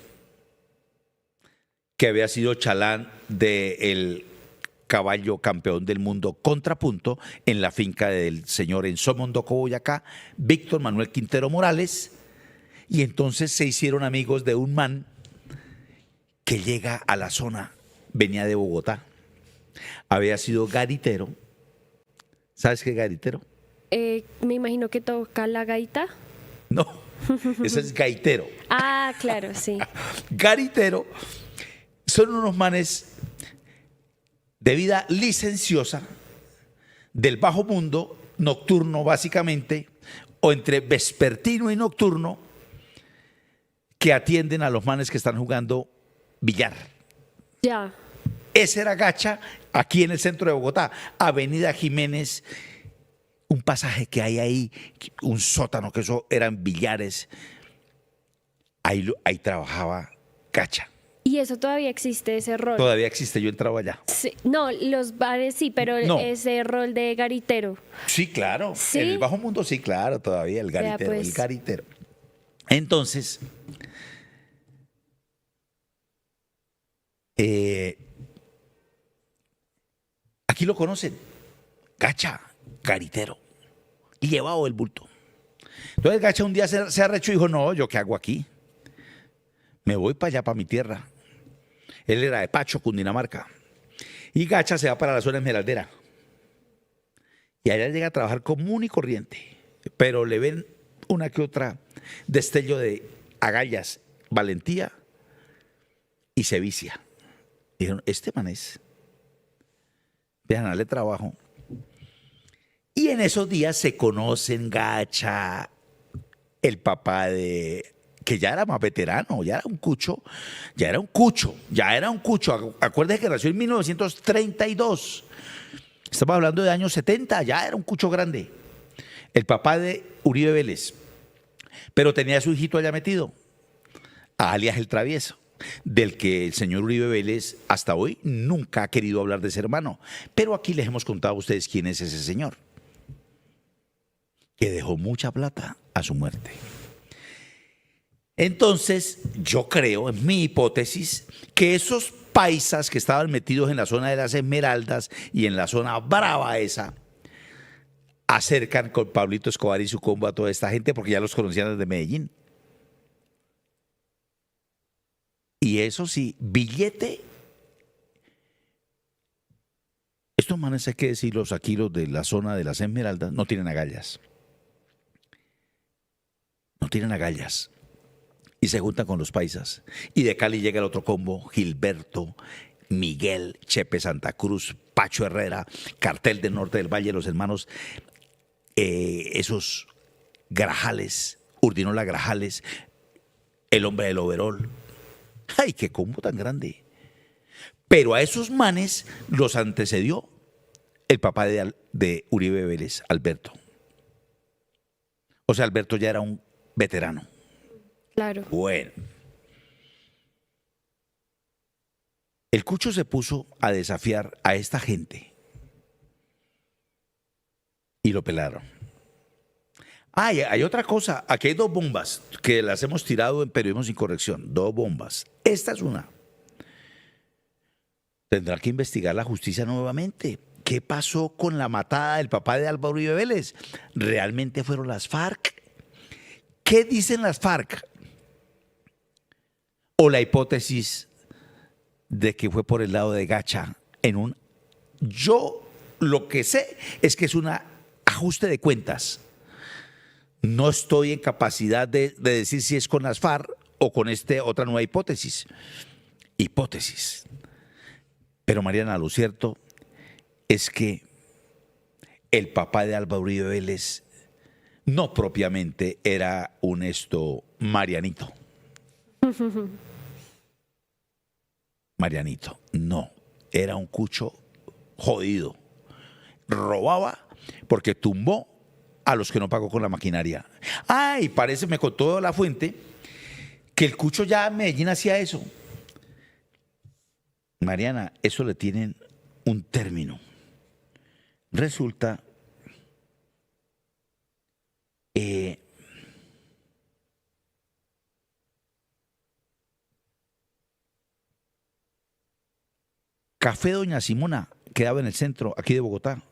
[SPEAKER 2] que había sido chalán del caballo campeón del mundo contrapunto en la finca del señor Enzo Mondoco, Boyacá, Víctor Manuel Quintero Morales, y entonces se hicieron amigos de un man que llega a la zona, venía de Bogotá, había sido garitero. ¿Sabes qué es garitero?
[SPEAKER 3] Me imagino que toca la gaita.
[SPEAKER 2] No, ese es gaitero.
[SPEAKER 3] Ah, claro, sí.
[SPEAKER 2] Garitero son unos manes de vida licenciosa, del bajo mundo, nocturno básicamente, o entre vespertino y nocturno, que atienden a los manes que están jugando billar.
[SPEAKER 3] Ya.
[SPEAKER 2] Ese era Gacha, aquí en el centro de Bogotá, Avenida Jiménez, un pasaje que hay ahí, un sótano, que eso eran billares. Ahí trabajaba Gacha.
[SPEAKER 3] Y eso todavía existe, ese rol.
[SPEAKER 2] Todavía existe, yo entraba allá.
[SPEAKER 3] Sí, no, los bares sí, pero
[SPEAKER 2] No.
[SPEAKER 3] ese rol de garitero.
[SPEAKER 2] Sí, claro.
[SPEAKER 3] ¿Sí?
[SPEAKER 2] En el bajo mundo sí, claro, todavía el garitero,
[SPEAKER 3] Vea, pues.
[SPEAKER 2] el garitero. Entonces, aquí lo conocen. Gacha, garitero. Y llevado el bulto. Entonces Gacha un día se arrechó y dijo, no, ¿yo qué hago aquí? Me voy para allá, para mi tierra. Él era de Pacho, Cundinamarca. Y Gacha se va para la zona esmeraldera. Y allá llega a trabajar común y corriente. Pero le ven una que otra destello de agallas, valentía, y se vicia. Dijeron, este man es. Dejan darle trabajo. Y en esos días se conocen Gacha, el papá de, que ya era más veterano, ya era un cucho. Acuérdense que nació en 1932. Estamos hablando de años 70, ya era un cucho grande. El papá de Uribe Vélez. Pero tenía a su hijito allá metido, alias el Travieso, del que el señor Uribe Vélez hasta hoy nunca ha querido hablar de ese hermano. Pero aquí les hemos contado a ustedes quién es ese señor, que dejó mucha plata a su muerte. Entonces, yo creo, en mi hipótesis, que esos paisas que estaban metidos en la zona de las Esmeraldas y en la zona brava esa, acercan con Pablito Escobar y su combo a toda esta gente porque ya los conocían desde Medellín. Y eso sí, billete. Estos manes, hay que decirlos aquí, los de la zona de las Esmeraldas, no tienen agallas. No tienen agallas. Y se juntan con los paisas. Y de Cali llega el otro combo, Gilberto, Miguel, Chepe Santa Cruz, Pacho Herrera, Cartel del Norte del Valle, los hermanos, esos Grajales, Urdinola Grajales, el hombre del overol. ¡Ay, qué combo tan grande! Pero a esos manes los antecedió el papá de Uribe Vélez, Alberto. O sea, Alberto ya era un veterano.
[SPEAKER 3] Claro.
[SPEAKER 2] Bueno. El Cucho se puso a desafiar a esta gente y lo pelaron. Ah, y hay otra cosa. Aquí hay dos bombas que las hemos tirado en Periodismo Sin Corrección. Dos bombas. Esta es una. Tendrá que investigar la justicia nuevamente. ¿Qué pasó con la matada del papá de Álvaro Uribe Vélez? ¿Realmente fueron las FARC? ¿Qué dicen las FARC? O la hipótesis de que fue por el lado de Gacha yo lo que sé es que es un ajuste de cuentas. No estoy en capacidad de decir si es con las FARC o con otra nueva hipótesis. Pero Mariana, lo cierto es que el papá de Álvaro Uribe Vélez no propiamente era un Marianito. Marianito, no. era un cucho jodido. Robaba porque tumbó a los que no pagó con la maquinaria. Ay, parece, me contó la fuente, que el cucho ya en Medellín hacía eso. Mariana, eso le tienen un término. Resulta Café Doña Simona quedaba en el centro, aquí de Bogotá.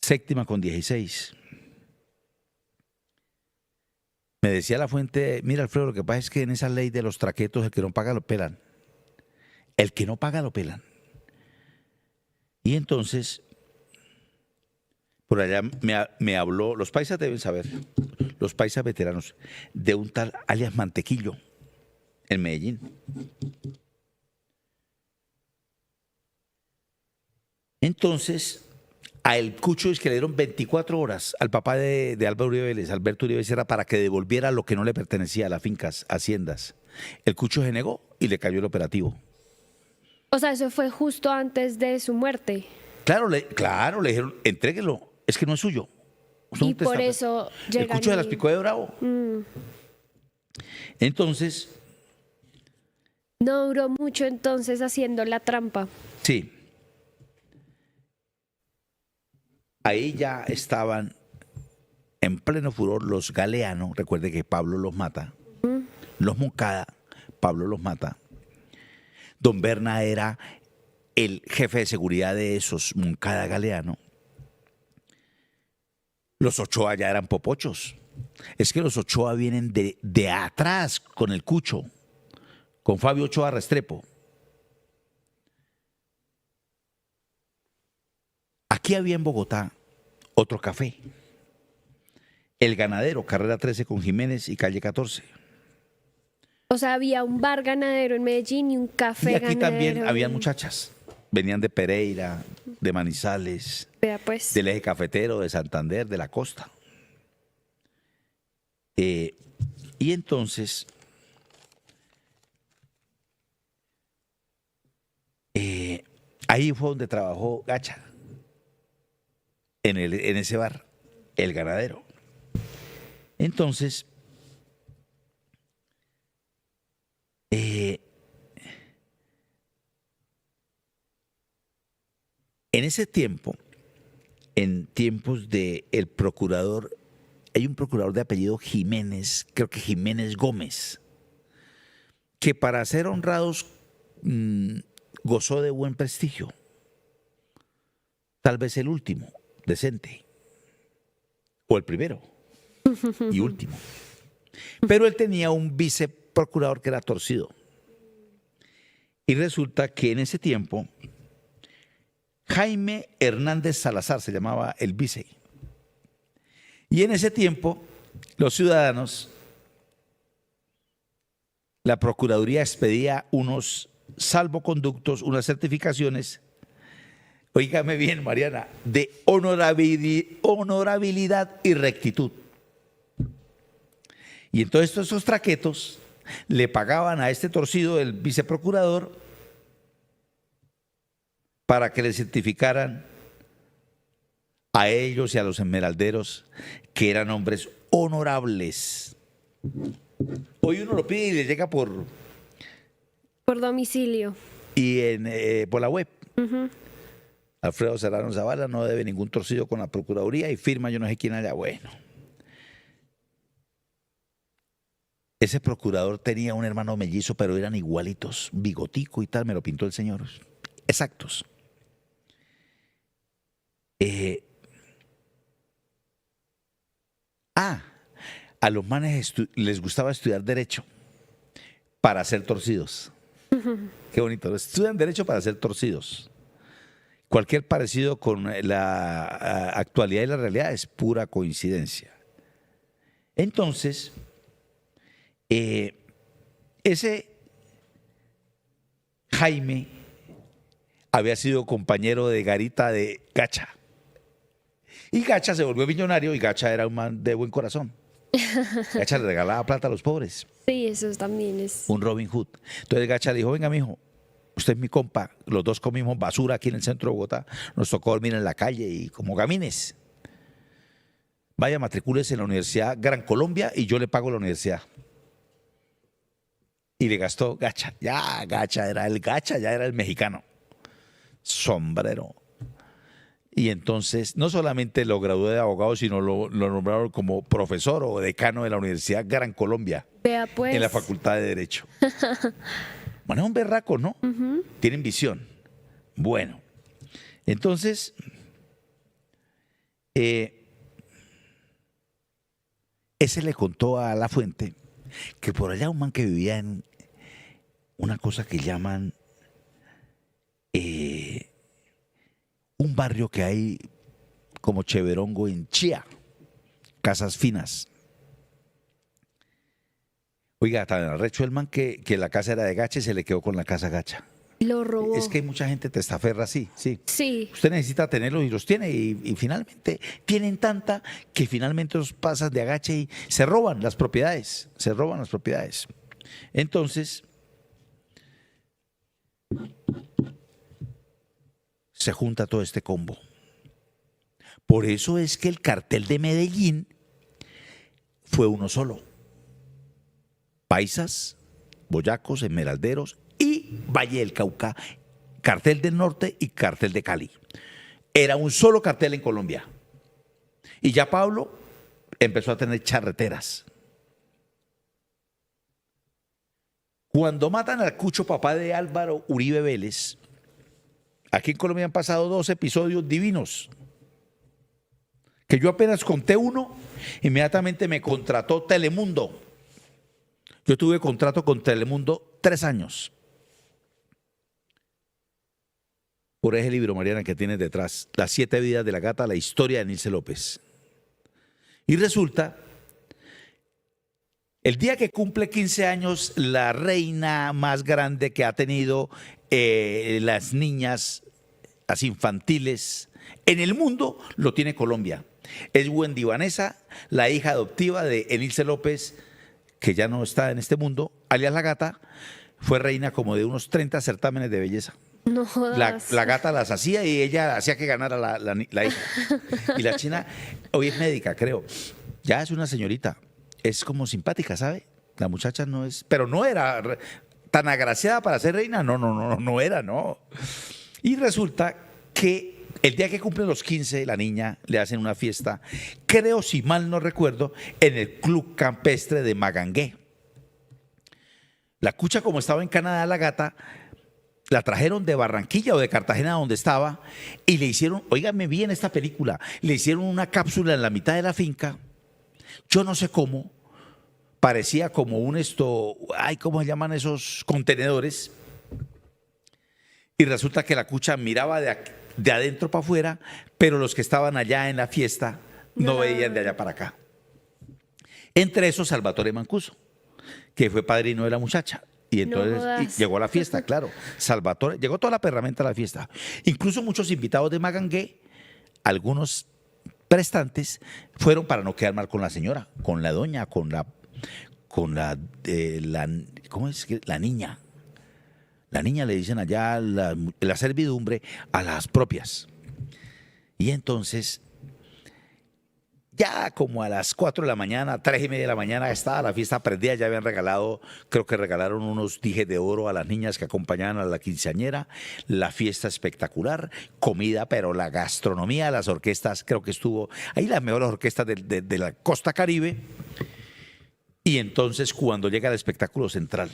[SPEAKER 2] Séptima con 16. Me decía la fuente, mira Alfredo, lo que pasa es que en esa ley de los traquetos el que no paga lo pelan. El que no paga lo pelan. Y entonces, por allá me habló, los paisas deben saber, los paisas veteranos, de un tal alias Mantequillo en Medellín. Entonces, a el cucho es que le dieron 24 horas al papá de Álvaro Uribe Vélez, Alberto Uribe Becerra, para que devolviera lo que no le pertenecía a las fincas, haciendas. El cucho se negó y le cayó el operativo.
[SPEAKER 3] O sea, eso fue justo antes de su muerte.
[SPEAKER 2] Claro, le dijeron, entréguelo, es que no es suyo.
[SPEAKER 3] Y por eso
[SPEAKER 2] el
[SPEAKER 3] llegan
[SPEAKER 2] cucho de las Picó de Bravo. Entonces,
[SPEAKER 3] no duró mucho entonces haciendo la trampa.
[SPEAKER 2] sí. Ahí ya estaban en pleno furor los Galeano, recuerde que Pablo los mata, los Moncada, Pablo los mata. Don Berna era el jefe de seguridad de esos Moncada Galeano. Los Ochoa ya eran popochos. Es que los Ochoa vienen de atrás con el cucho, con Fabio Ochoa Restrepo. Aquí había en Bogotá otro café, El Ganadero, carrera 13 con Jiménez y calle 14.
[SPEAKER 3] O sea, había un bar ganadero en Medellín y un café
[SPEAKER 2] Y aquí
[SPEAKER 3] ganadero.
[SPEAKER 2] también habían muchachas, venían de Pereira, de Manizales,
[SPEAKER 3] Vea pues.
[SPEAKER 2] del eje cafetero, de Santander, de la costa. Y entonces, ahí fue donde trabajó Gacha. En ese bar, El Ganadero. Entonces, en ese tiempo, en tiempos de el procurador, hay un procurador de apellido Jiménez, creo que Jiménez Gómez, que para ser honrados gozó de buen prestigio. Tal vez el último decente, o el primero y último. Pero él tenía un viceprocurador que era torcido. Y resulta que en ese tiempo, Jaime Hernández Salazar se llamaba el vice. Y en ese tiempo, los ciudadanos, la Procuraduría expedía unos salvoconductos, unas certificaciones, oígame bien, Mariana, de honorabilidad y rectitud. Y entonces todos esos traquetos le pagaban a este torcido, el viceprocurador, para que le certificaran a ellos y a los esmeralderos que eran hombres honorables. Hoy uno lo pide y le llega por
[SPEAKER 3] domicilio.
[SPEAKER 2] Y por la web. Alfredo Serrano Zavala no debe ningún torcido con la Procuraduría y firma yo no sé quién allá. Bueno. Ese procurador tenía un hermano mellizo, pero eran igualitos, bigotico y tal, me lo pintó el señor. Exactos. A los manes les gustaba estudiar Derecho para ser torcidos. Qué bonito. Estudian Derecho para ser torcidos. Cualquier parecido con la actualidad y la realidad es pura coincidencia. Entonces, ese Jaime había sido compañero de Garita de Gacha. Y Gacha se volvió millonario y Gacha era un man de buen corazón. Gacha le regalaba plata a los pobres.
[SPEAKER 3] Sí, eso también es.
[SPEAKER 2] Un Robin Hood. Entonces Gacha le dijo, venga, mijo, usted es mi compa, los dos comimos basura aquí en el centro de Bogotá, nos tocó dormir en la calle y como gamines. Vaya, matricúlese en la Universidad Gran Colombia y yo le pago la universidad. Y le gastó gacha, ya gacha, ya era el mexicano. Sombrero. Y entonces no solamente lo gradué de abogado, sino lo nombraron como profesor o decano de la Universidad Gran Colombia.
[SPEAKER 3] Vea pues.
[SPEAKER 2] En la Facultad de Derecho. Bueno, es un berraco, ¿no? Tienen visión. Bueno, entonces, ese le contó a La Fuente que por allá un man que vivía en una cosa que llaman un barrio que hay como Cheverongo en Chía, casas finas. Oiga, tan arrecho el man que la casa era de gacha y se le quedó con la casa gacha.
[SPEAKER 3] Lo robó.
[SPEAKER 2] Es que hay mucha gente testaferra así, sí.
[SPEAKER 3] Sí.
[SPEAKER 2] Usted necesita tenerlos y los tiene y finalmente tienen tanta que finalmente los pasan de agache y se roban las propiedades, Entonces, se junta todo este combo. Por eso es que el cartel de Medellín fue uno solo. Paisas, boyacos, esmeralderos y Valle del Cauca, cartel del norte y cartel de Cali. Era un solo cartel en Colombia. Y ya Pablo empezó a tener charreteras. Cuando matan al cucho papá de Álvaro Uribe Vélez, aquí en Colombia han pasado 2 episodios divinos. Que yo apenas conté uno, inmediatamente me contrató Telemundo. Yo tuve contrato con Telemundo 3 años. Por ese libro, Mariana, que tienes detrás, Las 7 vidas de la gata, la historia de Nilce López. Y resulta, el día que cumple 15 años, la reina más grande que ha tenido las niñas, las infantiles, en el mundo, lo tiene Colombia. Es Wendy Vanessa, la hija adoptiva de Nilce López, que ya no está en este mundo, alias La Gata. Fue reina como de unos 30 certámenes de belleza.
[SPEAKER 3] No jodas.
[SPEAKER 2] La gata las hacía y ella hacía que ganara la hija. Y la china, hoy es médica, creo. Ya es una señorita. Es como simpática, ¿sabe? La muchacha no es, pero no era tan agraciada para ser reina. No era, no. Y resulta que el día que cumple los 15, la niña le hacen una fiesta, creo, si mal no recuerdo, en el Club Campestre de Magangué. La cucha, como estaba en Canadá, La Gata, la trajeron de Barranquilla o de Cartagena, donde estaba, y le hicieron, óigame bien esta película, le hicieron una cápsula en la mitad de la finca. Yo no sé cómo, parecía como ¿cómo se llaman esos contenedores? Y resulta que la cucha miraba de adentro para afuera, pero los que estaban allá en la fiesta no veían de allá para acá. Entre esos, Salvatore Mancuso, que fue padrino de la muchacha. Y entonces llegó a la fiesta, claro. Salvatore, llegó toda la perramenta a la fiesta. Incluso muchos invitados de Magangué, algunos prestantes, fueron para no quedar mal con la señora, con la doña, con la ¿cómo es que? La niña. La niña le dicen allá la servidumbre a las propias. Y entonces, ya como a las 4 de la mañana, 3:30 de la mañana, estaba la fiesta prendida. Ya habían regalado, creo que regalaron unos dijes de oro a las niñas que acompañaban a la quinceañera. La fiesta espectacular, comida, pero la gastronomía, las orquestas, creo que estuvo ahí las mejores orquestas de la costa Caribe. Y entonces, cuando llega el espectáculo central,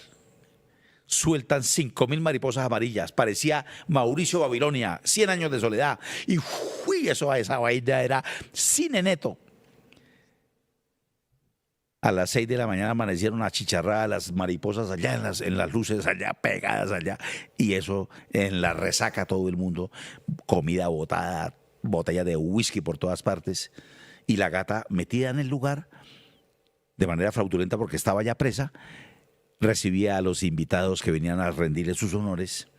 [SPEAKER 2] sueltan 5.000 mariposas amarillas. Parecía Mauricio Babilonia, 100 años de soledad. Y esa vaina era cine neto. A las 6 de la mañana amanecieron achicharradas las mariposas allá en las luces, allá pegadas allá. Y eso en la resaca todo el mundo. Comida botada, botella de whisky por todas partes. Y La Gata, metida en el lugar, de manera fraudulenta porque estaba ya presa, recibía a los invitados que venían a rendirle sus honores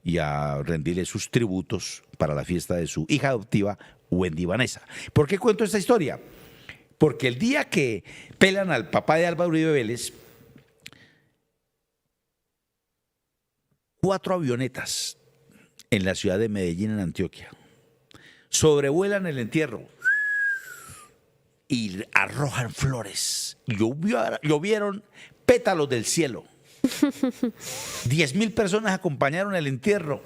[SPEAKER 2] y a rendirle sus tributos para la fiesta de su hija adoptiva, Wendy Vanessa. ¿Por qué cuento esta historia? Porque el día que pelan al papá de Álvaro Uribe Vélez, 4 avionetas en la ciudad de Medellín, en Antioquia. Sobrevuelan el entierro y arrojan flores. Llovieron pétalos del cielo. 10.000 personas acompañaron el entierro.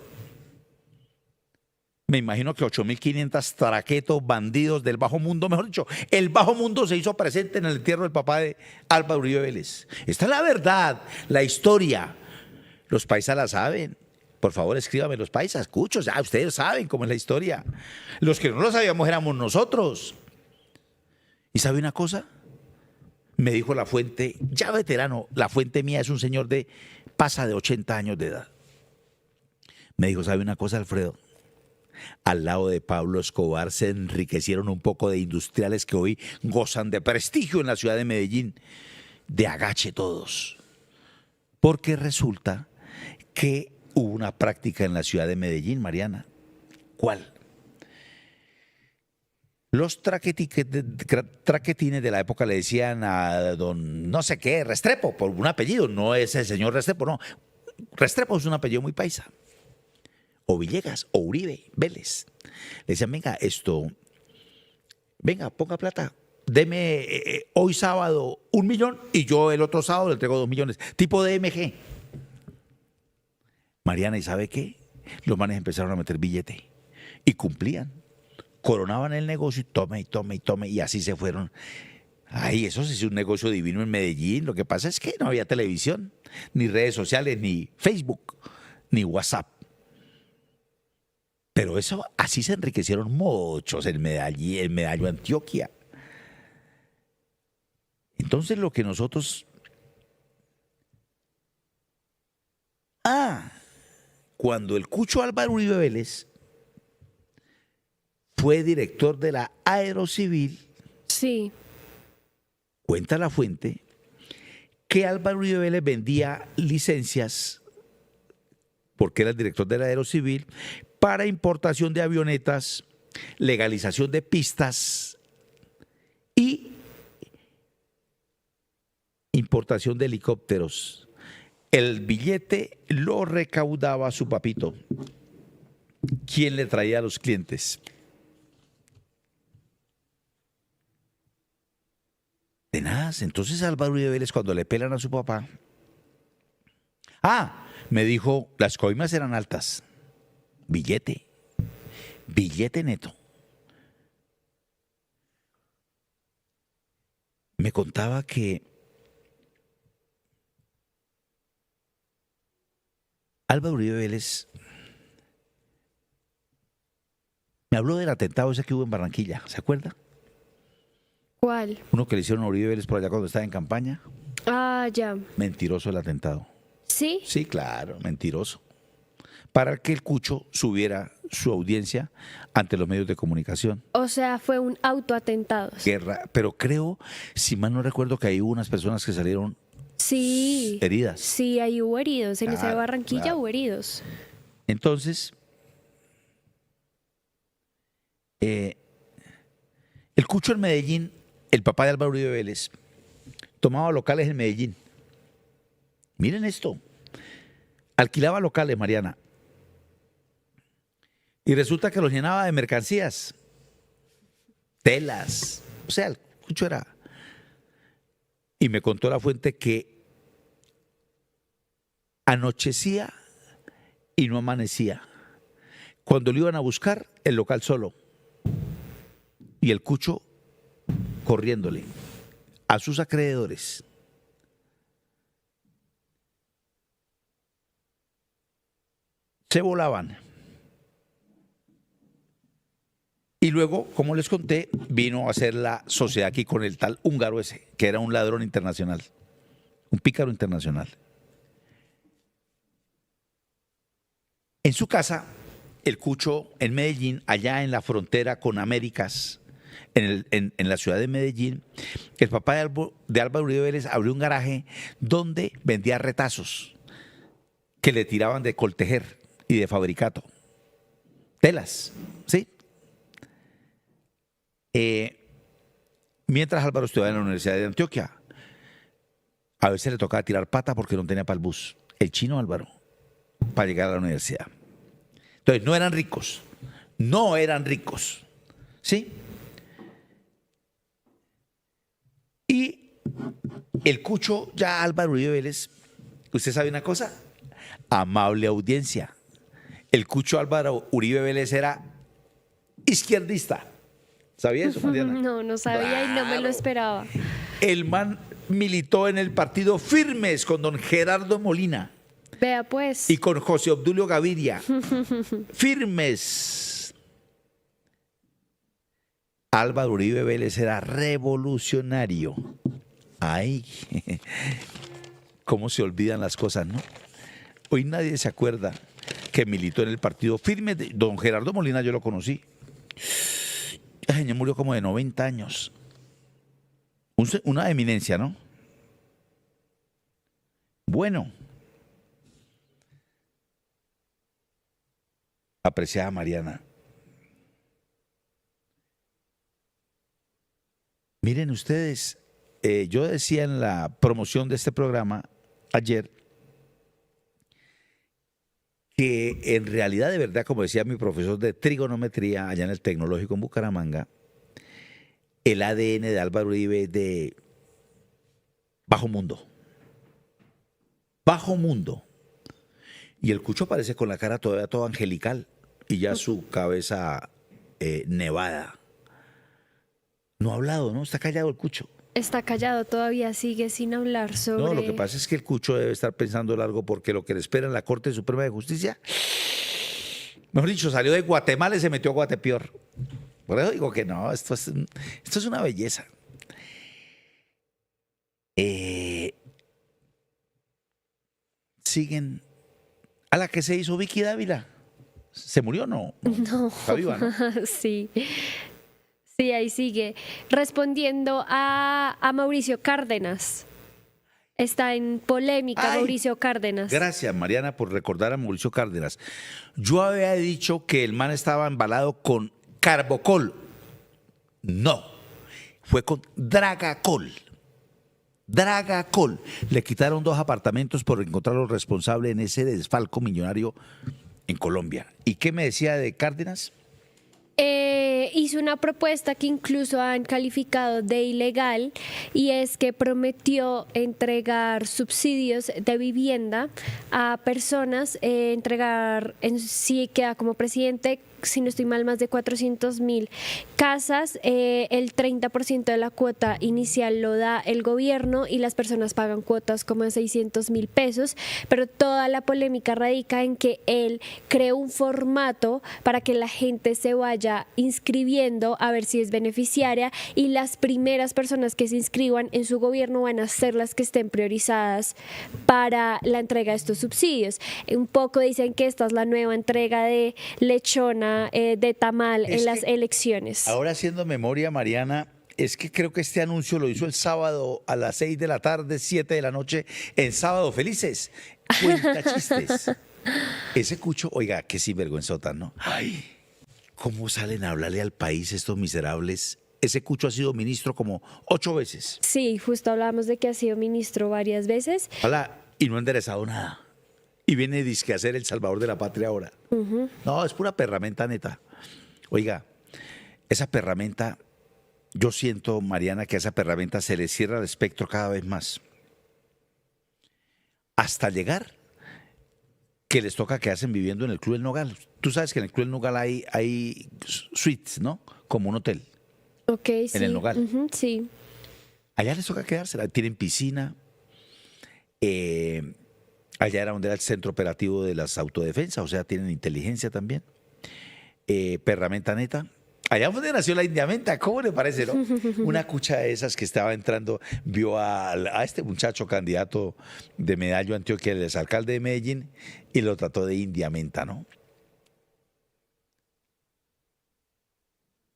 [SPEAKER 2] Me imagino que 8.500 traquetos, bandidos del bajo mundo, mejor dicho, el bajo mundo se hizo presente en el entierro del papá de Álvaro Uribe Vélez. Esta es la verdad, la historia. Los paisas la saben. Por favor, escríbame los paisas, cuchos. Ya ustedes saben cómo es la historia. Los que no lo sabíamos éramos nosotros. ¿Y sabe una cosa? Me dijo la fuente, ya veterano, la fuente mía es un señor pasa de 80 años de edad. Me dijo, ¿sabe una cosa, Alfredo? Al lado de Pablo Escobar se enriquecieron un poco de industriales que hoy gozan de prestigio en la ciudad de Medellín. De agache todos. Porque resulta que hubo una práctica en la ciudad de Medellín, Mariana. ¿Cuál? Los traquetines de la época le decían a don no sé qué, Restrepo, por un apellido. No es el señor Restrepo, no. Restrepo es un apellido muy paisa. O Villegas, o Uribe, Vélez. Le decían, venga, ponga plata. Deme hoy sábado 1 millón y yo el otro sábado le entrego 2 millones. Tipo DMG. Mariana, ¿y sabe qué? Los manes empezaron a meter billete y cumplían. Coronaban el negocio y tome, y así se fueron. Ay, eso sí es un negocio divino en Medellín. Lo que pasa es que no había televisión, ni redes sociales, ni Facebook, ni WhatsApp. Pero eso, así se enriquecieron muchos en Medallo, Antioquia. Entonces lo que nosotros... Cuando el Cucho Álvaro Uribe Vélez fue director de la Aerocivil,
[SPEAKER 3] Sí.
[SPEAKER 2] cuenta la fuente, que Álvaro Uribe Vélez vendía licencias, porque era el director de la Aerocivil, para importación de avionetas, legalización de pistas y importación de helicópteros. El billete lo recaudaba su papito, quien le traía a los clientes. De nada, entonces Álvaro Uribe Vélez, cuando le pelan a su papá, me dijo, las coimas eran altas. Billete neto. Me contaba que Álvaro Uribe Vélez me habló del atentado ese que hubo en Barranquilla, ¿se acuerda?
[SPEAKER 3] ¿Cuál?
[SPEAKER 2] Uno que le hicieron a Uribe Vélez por allá cuando estaba en campaña.
[SPEAKER 3] Ya.
[SPEAKER 2] Mentiroso el atentado.
[SPEAKER 3] ¿Sí?
[SPEAKER 2] Sí, claro, mentiroso. Para que el Cucho subiera su audiencia ante los medios de comunicación.
[SPEAKER 3] O sea, fue un autoatentado.
[SPEAKER 2] Guerra, pero creo, si mal no recuerdo, que ahí hubo unas personas que salieron
[SPEAKER 3] Sí.
[SPEAKER 2] heridas.
[SPEAKER 3] Sí, ahí hubo heridos. En esa de
[SPEAKER 2] Claro,
[SPEAKER 3] Barranquilla
[SPEAKER 2] claro.
[SPEAKER 3] hubo heridos.
[SPEAKER 2] Entonces, el Cucho en Medellín, el papá de Álvaro Uribe Vélez, tomaba locales en Medellín. Miren esto. Alquilaba locales, Mariana. Y resulta que los llenaba de mercancías, telas. O sea, el Cucho era. Y me contó la fuente que anochecía y no amanecía. Cuando lo iban a buscar, el local solo. Y el Cucho corriéndole a sus acreedores. Se volaban. Y luego, como les conté, vino a hacer la sociedad aquí con el tal húngaro ese, que era un ladrón internacional, un pícaro internacional. En su casa, el Cucho en Medellín, allá en la frontera con Américas, en la ciudad de Medellín, el papá de Álvaro Uribe Vélez abrió un garaje donde vendía retazos que le tiraban de coltejer y de fabricato. Telas, ¿sí? Mientras Álvaro estudiaba en la Universidad de Antioquia, a veces le tocaba tirar pata porque no tenía para el bus. El chino Álvaro. para llegar a la universidad. Entonces, no eran ricos. No eran ricos. ¿Sí? Y el cucho, ya Álvaro Uribe Vélez, ¿usted sabe una cosa? Amable audiencia. El cucho Álvaro Uribe Vélez era izquierdista. ¿Sabía eso, Mariana?
[SPEAKER 3] No, no sabía y no me lo esperaba.
[SPEAKER 2] El man militó en el partido Firmes con don Gerardo Molina
[SPEAKER 3] Vea pues.
[SPEAKER 2] y con José Obdulio Gaviria. Firmes. Álvaro Uribe Vélez era revolucionario. Ay, cómo se olvidan las cosas, ¿no? Hoy nadie se acuerda que militó en el partido Firmes. Don Gerardo Molina yo lo conocí. El señor murió como de 90 años. Una eminencia, ¿no? Bueno. Apreciada Mariana. Miren ustedes, yo decía en la promoción de este programa ayer que en realidad, de verdad, como decía mi profesor de trigonometría allá en el Tecnológico en Bucaramanga, el ADN de Álvaro Uribe es de bajo mundo. Bajo mundo. Y el cucho aparece con la cara todavía toda angelical y ya su cabeza nevada. No ha hablado, ¿no? Está callado el cucho.
[SPEAKER 3] Está callado, todavía sigue sin hablar sobre...
[SPEAKER 2] No, lo que pasa es que el cucho debe estar pensando largo porque lo que le espera en la Corte Suprema de Justicia, mejor dicho, salió de Guatemala y se metió a Guatepeor. Por eso digo que no, esto es una belleza. Siguen a la que se hizo Vicky Dávila. ¿Se murió o no?
[SPEAKER 3] No.
[SPEAKER 2] Está viva, ¿no?
[SPEAKER 3] Sí. Sí, ahí sigue. Respondiendo a Mauricio Cárdenas. Está en polémica. Ay, Mauricio Cárdenas.
[SPEAKER 2] Gracias, Mariana, por recordar a Mauricio Cárdenas. Yo había dicho que el man estaba embalado con Carbocol. No, fue con Dragacol. Dragacol. Le quitaron 2 apartamentos por encontrarlo responsable en ese desfalco millonario en Colombia. ¿Y qué me decía de Cárdenas?
[SPEAKER 3] Hizo una propuesta que incluso han calificado de ilegal y es que prometió entregar subsidios de vivienda a personas, entregar, si queda como presidente, si no estoy mal, más de 400.000 casas. El 30% de la cuota inicial lo da el gobierno y las personas pagan cuotas como de 600.000 pesos, pero toda la polémica radica en que él creó un formato para que la gente se vaya inscribiendo a ver si es beneficiaria y las primeras personas que se inscriban en su gobierno van a ser las que estén priorizadas para la entrega de estos subsidios. Un poco dicen que esta es la nueva entrega de lechona de tamal en las elecciones.
[SPEAKER 2] Ahora, haciendo memoria, Mariana, es que creo que este anuncio lo hizo el sábado a las 6 de la tarde, 7 de la noche, en Sábado Felices. Cuenta chistes. Ese cucho, oiga, qué sinvergüenzota, ¿no? Ay, ¿cómo salen a hablarle al país estos miserables? Ese cucho ha sido ministro como 8 veces.
[SPEAKER 3] Sí, justo hablábamos de que ha sido ministro varias veces.
[SPEAKER 2] Hola, y no ha enderezado nada. Y viene dizque a ser el salvador de la patria ahora. No, es pura perramenta neta. Oiga, esa perramenta, yo siento, Mariana, que a esa perramenta se le cierra el espectro cada vez más. Hasta llegar que les toca quedarse viviendo en el Club El Nogal. Tú sabes que en el Club El Nogal hay suites, ¿no? Como un hotel.
[SPEAKER 3] Ok, sí.
[SPEAKER 2] En el Nogal.
[SPEAKER 3] Sí.
[SPEAKER 2] Allá les toca quedarse. Tienen piscina. Allá era donde era el centro operativo de las autodefensas, o sea, tienen inteligencia también. Perramenta neta. Allá fue donde nació la indiamenta, ¿cómo le parece, no? Una cucha de esas que estaba entrando, vio a este muchacho candidato de Medallo Antioquia, el exalcalde de Medellín, y lo trató de indiamenta, ¿no?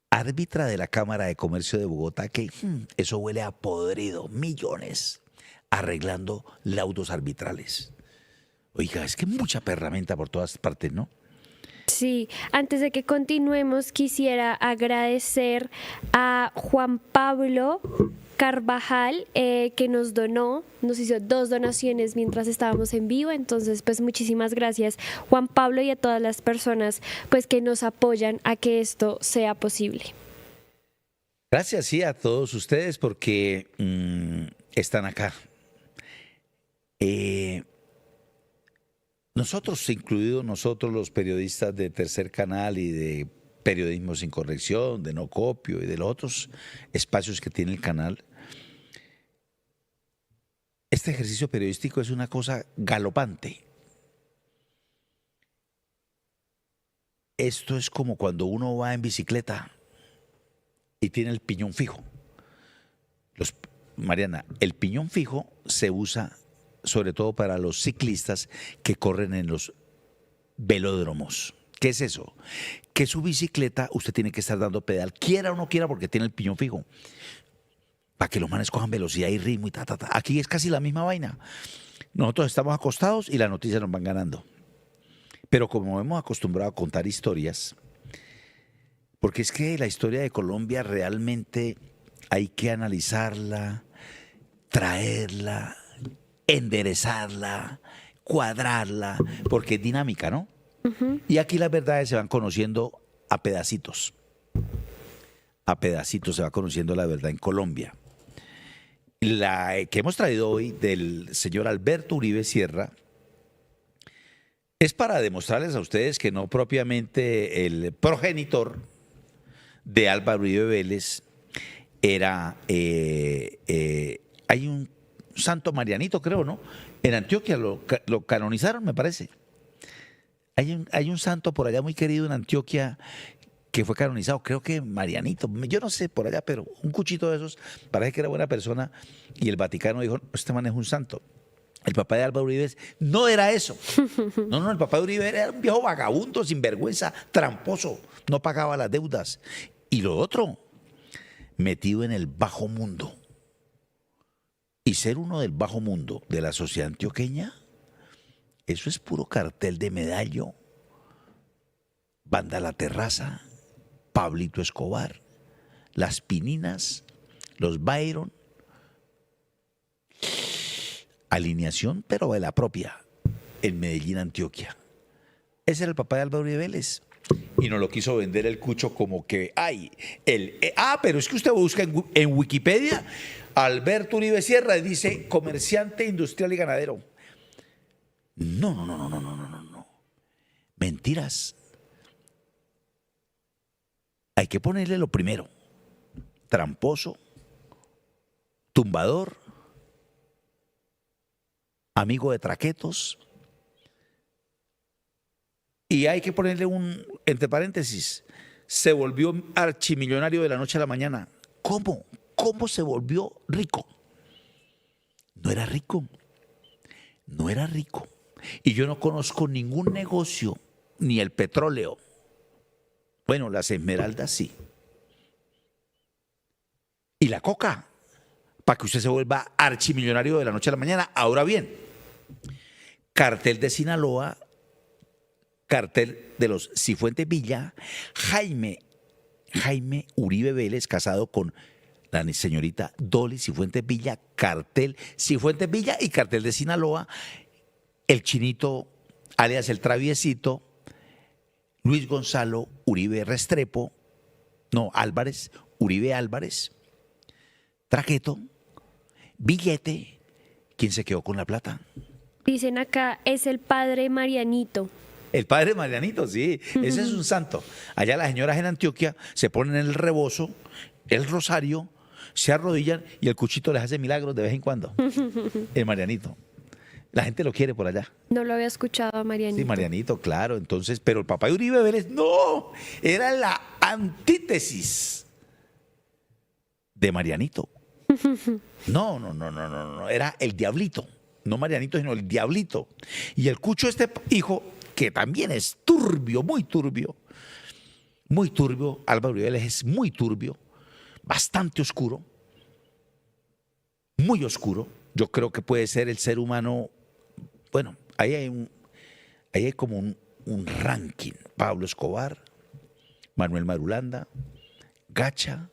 [SPEAKER 2] Árbitra de la Cámara de Comercio de Bogotá, que eso huele a podrido, millones, arreglando laudos arbitrales. Oiga, es que mucha perramenta por todas partes, ¿no?
[SPEAKER 3] Sí, antes de que continuemos, quisiera agradecer a Juan Pablo Carvajal, que nos hizo 2 donaciones mientras estábamos en vivo. Entonces, pues muchísimas gracias, Juan Pablo, y a todas las personas pues que nos apoyan a que esto sea posible.
[SPEAKER 2] Gracias, sí, a todos ustedes porque están acá. Nosotros, incluidos nosotros los periodistas de Tercer Canal y de Periodismo Sin Corrección, de No Copio y de los otros espacios que tiene el canal, este ejercicio periodístico es una cosa galopante. Esto es como cuando uno va en bicicleta y tiene el piñón fijo. Mariana, el piñón fijo se usa sobre todo para los ciclistas que corren en los velódromos. ¿Qué es eso? Que su bicicleta usted tiene que estar dando pedal, quiera o no quiera, porque tiene el piñón fijo, para que los manes cojan velocidad y ritmo y ta. Aquí es casi la misma vaina. Nosotros estamos acostados y las noticias nos van ganando. Pero como hemos acostumbrado a contar historias, porque es que la historia de Colombia realmente hay que analizarla, traerla, enderezarla, cuadrarla, porque es dinámica, ¿no? Uh-huh. Y aquí las verdades se van conociendo a pedacitos. A pedacitos se va conociendo la verdad en Colombia. La que hemos traído hoy del señor Alberto Uribe Sierra es para demostrarles a ustedes que no propiamente el progenitor de Álvaro Uribe Vélez era... hay un santo Marianito, creo, ¿no? En Antioquia lo canonizaron, me parece. Hay un santo por allá muy querido en Antioquia que fue canonizado, creo que Marianito, yo no sé por allá, pero un cuchito de esos, parece que era buena persona, y el Vaticano dijo, este man es un santo. El papá de Álvaro Uribe no era eso. No, el papá de Uribe era un viejo vagabundo, sinvergüenza, tramposo, no pagaba las deudas. Y lo otro, metido en el bajo mundo. Y ser uno del bajo mundo de la sociedad antioqueña, eso es puro cartel de Medallo, Banda La Terraza, Pablito Escobar, Las Pininas, Los Byron. Alineación, pero de la propia, en Medellín, Antioquia. Ese era el papá de Álvaro Uribe Vélez. Y nos lo quiso vender el cucho como que, pero es que usted busca en Wikipedia, Alberto Uribe Sierra dice comerciante industrial y ganadero. No. Mentiras. Hay que ponerle lo primero. Tramposo, tumbador, amigo de traquetos. Y hay que ponerle entre paréntesis, se volvió archimillonario de la noche a la mañana. ¿Cómo? ¿Cómo se volvió rico? No era rico. Y yo no conozco ningún negocio, ni el petróleo. Bueno, las esmeraldas sí. Y la coca, para que usted se vuelva archimillonario de la noche a la mañana. Ahora bien, cartel de Sinaloa, cartel de los Cifuentes Villa, Jaime Uribe Vélez, casado con la señorita Dolly Cifuentes Villa, cartel Cifuentes Villa y cartel de Sinaloa, el Chinito, alias el Traviesito, Luis Gonzalo Uribe Uribe Álvarez, Traqueto, Billete. ¿Quién se quedó con la plata?
[SPEAKER 3] Dicen acá, es el padre Marianito.
[SPEAKER 2] El padre Marianito, sí, ese es un santo. Allá las señoras en Antioquia se ponen el rebozo, el rosario, se arrodillan y el cuchito les hace milagros de vez en cuando. El Marianito. La gente lo quiere por allá.
[SPEAKER 3] No lo había escuchado a Marianito.
[SPEAKER 2] Sí, Marianito, claro. Entonces, pero el papá de Uribe Vélez, no, era la antítesis de Marianito. No, era el diablito. No Marianito, sino el diablito. Y el cucho, este hijo, que también es turbio, muy turbio, Álvaro Uribe Vélez es muy turbio, bastante oscuro, muy oscuro. Yo creo que puede ser el ser humano, bueno, ahí hay como un ranking. Pablo Escobar, Manuel Marulanda, Gacha.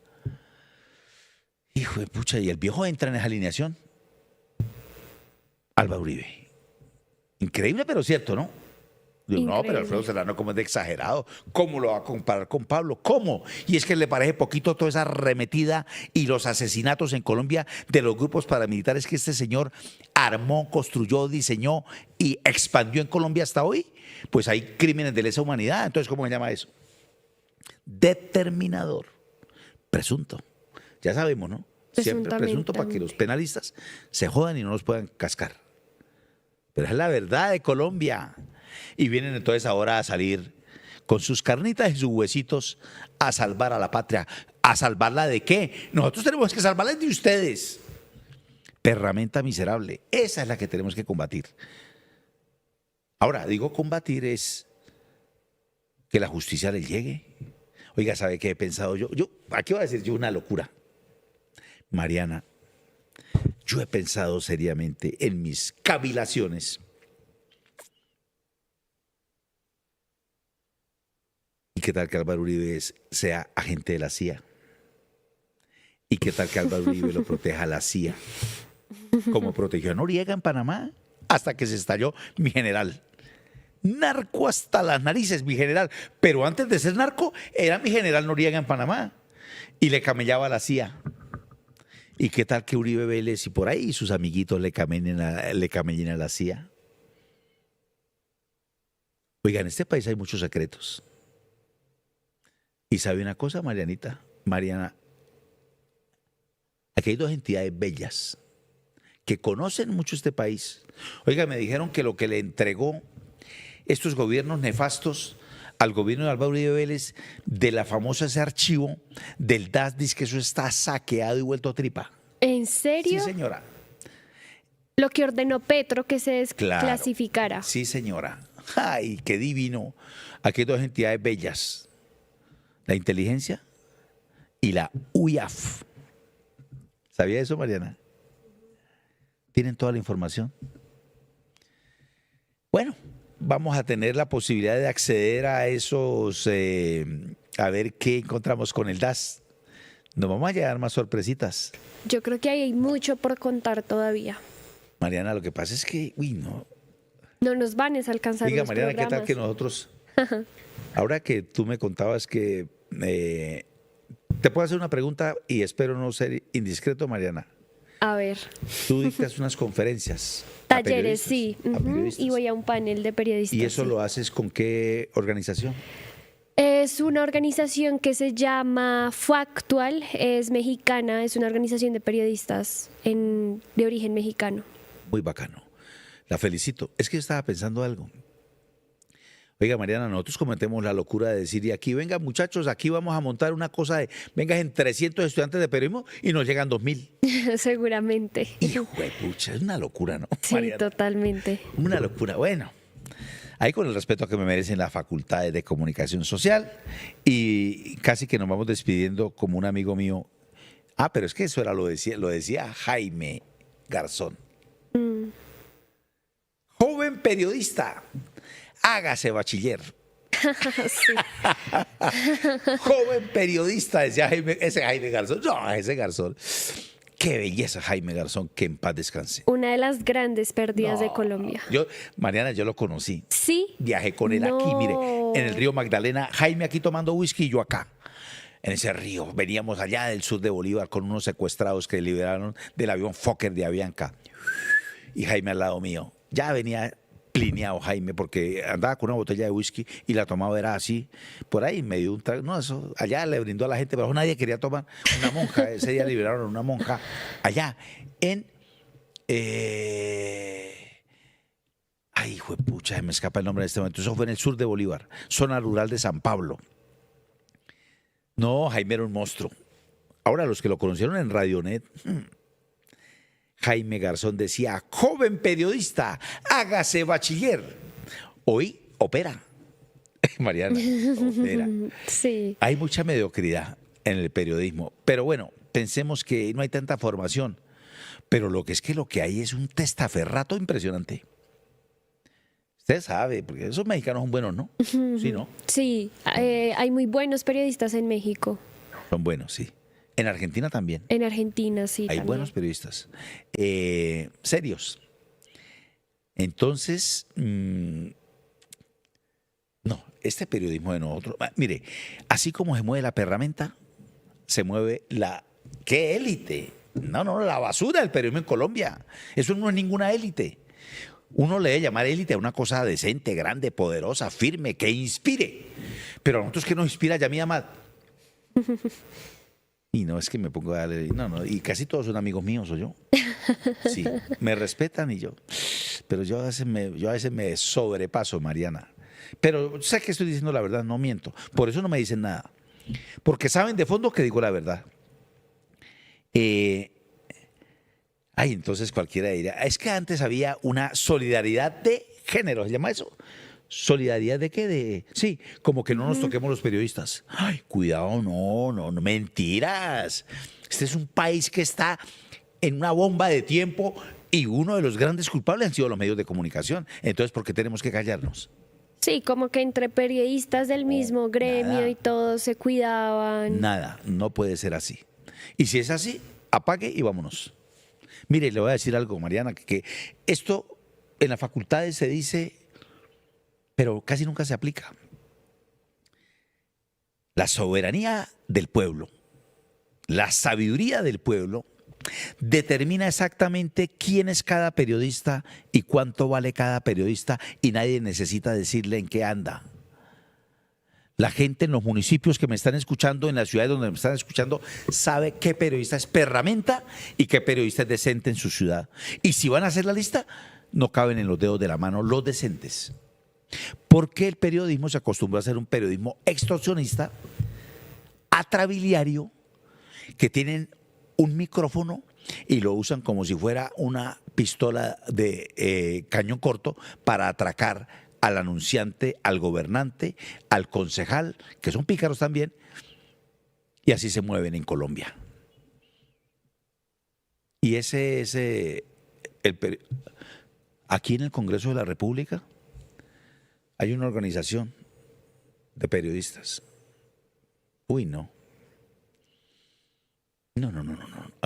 [SPEAKER 2] Hijo de pucha, y el viejo entra en esa alineación. Álvaro Uribe. Increíble, pero cierto, ¿no? Yo, no, pero Alfredo Serrano, como es de exagerado. ¿Cómo lo va a comparar con Pablo? ¿Cómo? Y es que le parece poquito toda esa arremetida y los asesinatos en Colombia de los grupos paramilitares que este señor armó, construyó, diseñó y expandió en Colombia hasta hoy. Pues hay crímenes de lesa humanidad. Entonces, ¿cómo se llama eso? Determinador. Presunto. Ya sabemos, ¿no? Siempre presunto para que los penalistas se jodan y no nos puedan cascar. Pero es la verdad de Colombia. Y vienen entonces ahora a salir con sus carnitas y sus huesitos a salvar a la patria. ¿A salvarla de qué? Nosotros tenemos que salvarla de ustedes. Perramenta miserable. Esa es la que tenemos que combatir. Ahora, digo combatir es que la justicia le llegue. Oiga, ¿sabe qué he pensado yo? Aquí voy a decir yo una locura. Mariana, yo he pensado seriamente en mis cavilaciones. ¿Y qué tal que Álvaro Uribe sea agente de la CIA? ¿Y qué tal que Álvaro Uribe lo proteja la CIA? Como protegió a Noriega en Panamá, hasta que se estalló mi general. Narco hasta las narices, mi general. Pero antes de ser narco, era mi general Noriega en Panamá. Y le camellaba a la CIA. ¿Y qué tal que Uribe Vélez y por ahí sus amiguitos le camellen a la CIA? Oiga, en este país hay muchos secretos. ¿Y sabe una cosa, Mariana? Aquí hay dos entidades bellas que conocen mucho este país. Oiga, me dijeron que lo que le entregó estos gobiernos nefastos al gobierno de Álvaro Uribe Vélez de la famosa ese archivo del DAS, dice que eso está saqueado y vuelto a tripa.
[SPEAKER 3] ¿En serio?
[SPEAKER 2] Sí, señora.
[SPEAKER 3] Lo que ordenó Petro que se desclasificara.
[SPEAKER 2] Claro. Sí, señora. ¡Ay, qué divino! Aquí hay dos entidades bellas. La inteligencia y la UIAF. ¿Sabía eso, Mariana? Tienen toda la información. Bueno, vamos a tener la posibilidad de acceder a esos, a ver qué encontramos con el DAS. Nos vamos a llevar más sorpresitas.
[SPEAKER 3] Yo creo que hay mucho por contar todavía.
[SPEAKER 2] Mariana, lo que pasa es que, no.
[SPEAKER 3] No nos van a alcanzar
[SPEAKER 2] Diga,
[SPEAKER 3] los
[SPEAKER 2] Mariana,
[SPEAKER 3] programas.
[SPEAKER 2] ¿qué tal que nosotros? Ahora que tú me contabas que te puedo hacer una pregunta y espero no ser indiscreto, Mariana.
[SPEAKER 3] A ver.
[SPEAKER 2] Tú dictas unas conferencias.
[SPEAKER 3] Talleres, sí.
[SPEAKER 2] A periodistas.
[SPEAKER 3] Y voy a un panel de periodistas.
[SPEAKER 2] ¿Y eso
[SPEAKER 3] sí.
[SPEAKER 2] lo haces con qué organización?
[SPEAKER 3] Es una organización que se llama Factual, es mexicana, es una organización de periodistas de origen mexicano.
[SPEAKER 2] Muy bacano. La felicito. Es que yo estaba pensando algo. Oiga, Mariana, nosotros cometemos la locura de decir, y aquí, venga, muchachos, aquí vamos a montar una cosa de, venga, en 300 estudiantes de periodismo y nos llegan 2.000.
[SPEAKER 3] Seguramente.
[SPEAKER 2] Hijo de pucha, es una locura, ¿no,
[SPEAKER 3] Sí,
[SPEAKER 2] Mariana?
[SPEAKER 3] totalmente.
[SPEAKER 2] Una locura. Bueno, ahí con el respeto que me merecen las facultades de comunicación social y casi que nos vamos despidiendo como un amigo mío. Ah, pero es que eso lo decía Jaime Garzón. Joven periodista, hágase bachiller.
[SPEAKER 3] Sí.
[SPEAKER 2] Joven periodista, decía ese Jaime Garzón. No, ese Garzón. Qué belleza, Jaime Garzón, que en paz descanse.
[SPEAKER 3] Una de las grandes pérdidas de Colombia.
[SPEAKER 2] Mariana, yo lo conocí.
[SPEAKER 3] Sí.
[SPEAKER 2] Viajé con él aquí, mire, en el río Magdalena. Jaime aquí tomando whisky y yo acá. En ese río. Veníamos allá del sur de Bolívar con unos secuestrados que liberaron del avión Fokker de Avianca. Y Jaime al lado mío. Ya venía plineado Jaime porque andaba con una botella de whisky y la tomaba era así. Por ahí me dio un trago. No, eso allá le brindó a la gente, pero nadie quería tomar. Una monja, ese día liberaron a una monja allá en... Ay, hijo de pucha, me escapa el nombre de este momento. Eso fue en el sur de Bolívar, zona rural de San Pablo. No, Jaime era un monstruo. Ahora, los que lo conocieron en Radionet... Jaime Garzón decía, joven periodista, hágase bachiller. Hoy opera. Mariana, opera.
[SPEAKER 3] Sí.
[SPEAKER 2] Hay mucha mediocridad en el periodismo, pero bueno, pensemos que no hay tanta formación. Pero lo que hay es un testaferrato impresionante. Usted sabe, porque esos mexicanos son buenos, ¿no? Sí, ¿no?
[SPEAKER 3] Sí, hay muy buenos periodistas en México.
[SPEAKER 2] Son buenos, sí. En Argentina también.
[SPEAKER 3] En Argentina, sí.
[SPEAKER 2] Hay
[SPEAKER 3] también.
[SPEAKER 2] buenos periodistas. Serios. Entonces, no, este periodismo de nosotros, mire, así como se mueve la perramenta, se mueve la... ¿Qué élite? No, la basura del periodismo en Colombia. Eso no es ninguna élite. Uno le debe llamar élite a una cosa decente, grande, poderosa, firme, que inspire. Pero a nosotros, ¿qué nos inspira, Yamid Amad? Y no es que me pongo a darle... No, y casi todos son amigos míos, o yo. Sí, me respetan y yo. Pero yo a veces me sobrepaso, Mariana. Pero sé que estoy diciendo la verdad, no miento. Por eso no me dicen nada. Porque saben de fondo que digo la verdad. Entonces cualquiera diría, es que antes había una solidaridad de género, ¿se llama eso? ¿Solidaridad de qué? Sí, como que no nos toquemos los periodistas. Ay, cuidado, no, mentiras. Este es un país que está en una bomba de tiempo y uno de los grandes culpables han sido los medios de comunicación. Entonces, ¿por qué tenemos que callarnos?
[SPEAKER 3] Sí, como que entre periodistas del mismo gremio
[SPEAKER 2] nada.
[SPEAKER 3] y todos se cuidaban.
[SPEAKER 2] Nada, no puede ser así. Y si es así, apague y vámonos. Mire, le voy a decir algo, Mariana, que esto en las facultades se dice, pero casi nunca se aplica. La soberanía del pueblo, la sabiduría del pueblo, determina exactamente quién es cada periodista y cuánto vale cada periodista y nadie necesita decirle en qué anda. La gente en los municipios que me están escuchando, en las ciudades donde me están escuchando, sabe qué periodista es perramenta y qué periodista es decente en su ciudad. Y si van a hacer la lista, no caben en los dedos de la mano los decentes. Porque el periodismo se acostumbra a ser un periodismo extorsionista, atrabiliario, que tienen un micrófono y lo usan como si fuera una pistola de cañón corto para atracar al anunciante, al gobernante, al concejal, que son pícaros también, y así se mueven en Colombia. Y aquí en el Congreso de la República hay una organización de periodistas. Uy, no. No.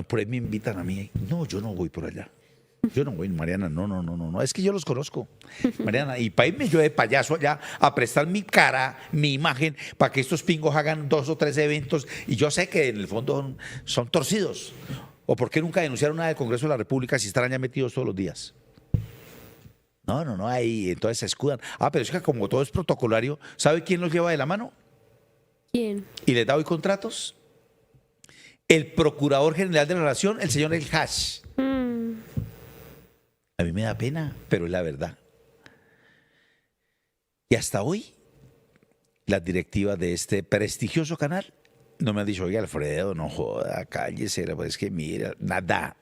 [SPEAKER 2] Por ahí me invitan a mí. No, yo no voy por allá. Yo no voy, Mariana, no. Es que yo los conozco, Mariana. Y para irme yo de payaso allá a prestar mi cara, mi imagen, para que estos pingos hagan 2 o 3 eventos. Y yo sé que en el fondo son torcidos. ¿O por qué nunca denunciaron nada del Congreso de la República si estarán ya metidos todos los días? No, ahí entonces se escudan. Pero es que como todo es protocolario, ¿sabe quién los lleva de la mano?
[SPEAKER 3] ¿Quién?
[SPEAKER 2] ¿Y les da hoy contratos? El Procurador General de la Nación, el señor El Hash. A mí me da pena, pero es la verdad. Y hasta hoy, las directivas de este prestigioso canal no me han dicho, oiga, Alfredo, no joda, cállese, pues es que mira, nada.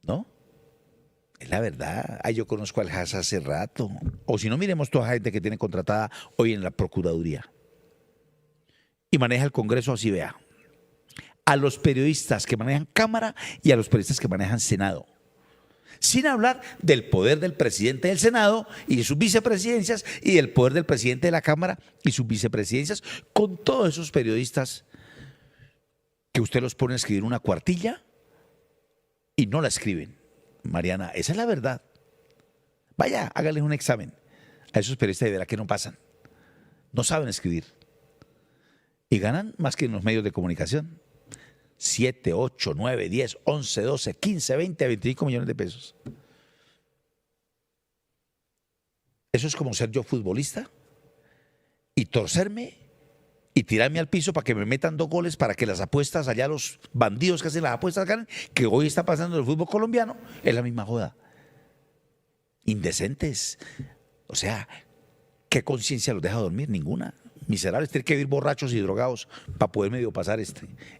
[SPEAKER 2] ¿No? Es la verdad. Yo conozco al Hash hace rato. O si no, miremos toda la gente que tiene contratada hoy en la Procuraduría. Y maneja el Congreso así, vea. A los periodistas que manejan Cámara y a los periodistas que manejan Senado. Sin hablar del poder del presidente del Senado y de sus vicepresidencias y del poder del presidente de la Cámara y sus vicepresidencias, con todos esos periodistas que usted los pone a escribir una cuartilla y no la escriben. Mariana, esa es la verdad. Vaya, hágale un examen a esos periodistas de verdad que no pasan. No saben escribir. Y ganan más que en los medios de comunicación. 7, 8, 9, 10, 11, 12, 15, 20, 25 millones de pesos. Eso es como ser yo futbolista y torcerme y tirarme al piso para que me metan 2 goles para que las apuestas, allá los bandidos que hacen las apuestas ganen, que hoy está pasando en el fútbol colombiano, es la misma joda. Indecentes. O sea, ¿qué conciencia los deja dormir? Ninguna. Miserables, tienen que vivir borrachos y drogados para poder medio pasar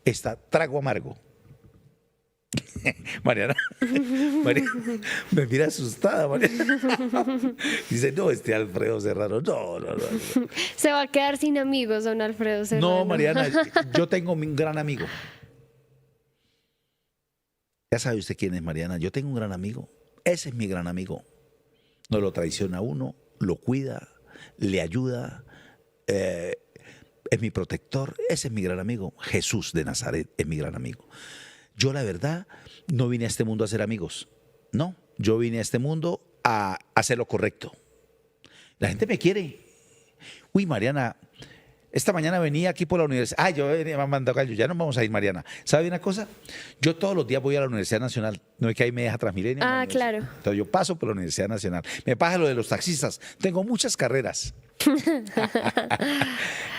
[SPEAKER 2] esta trago amargo. Mariana me mira asustada, Mariana. Dice, no, Alfredo Serrano, no.
[SPEAKER 3] Se va a quedar sin amigos, don Alfredo Serrano.
[SPEAKER 2] No, Mariana, yo tengo un gran amigo. Ya sabe usted quién es, Mariana. Yo tengo un gran amigo. Ese es mi gran amigo. No lo traiciona a uno, lo cuida, le ayuda, es mi protector. Ese es mi gran amigo. Jesús de Nazaret es mi gran amigo. Yo, la verdad, no vine a este mundo a ser amigos. No, yo vine a este mundo a hacer lo correcto. La gente me quiere. Uy, Mariana, esta mañana venía aquí por la universidad. Ah, yo venía mandando gallo. Ya no vamos a ir, Mariana. ¿Sabe una cosa? Yo todos los días voy a la Universidad Nacional. No es que ahí me deja Transmilenio.
[SPEAKER 3] Ah, claro.
[SPEAKER 2] Entonces yo paso por la Universidad Nacional. Me pasa lo de los taxistas. Tengo muchas carreras.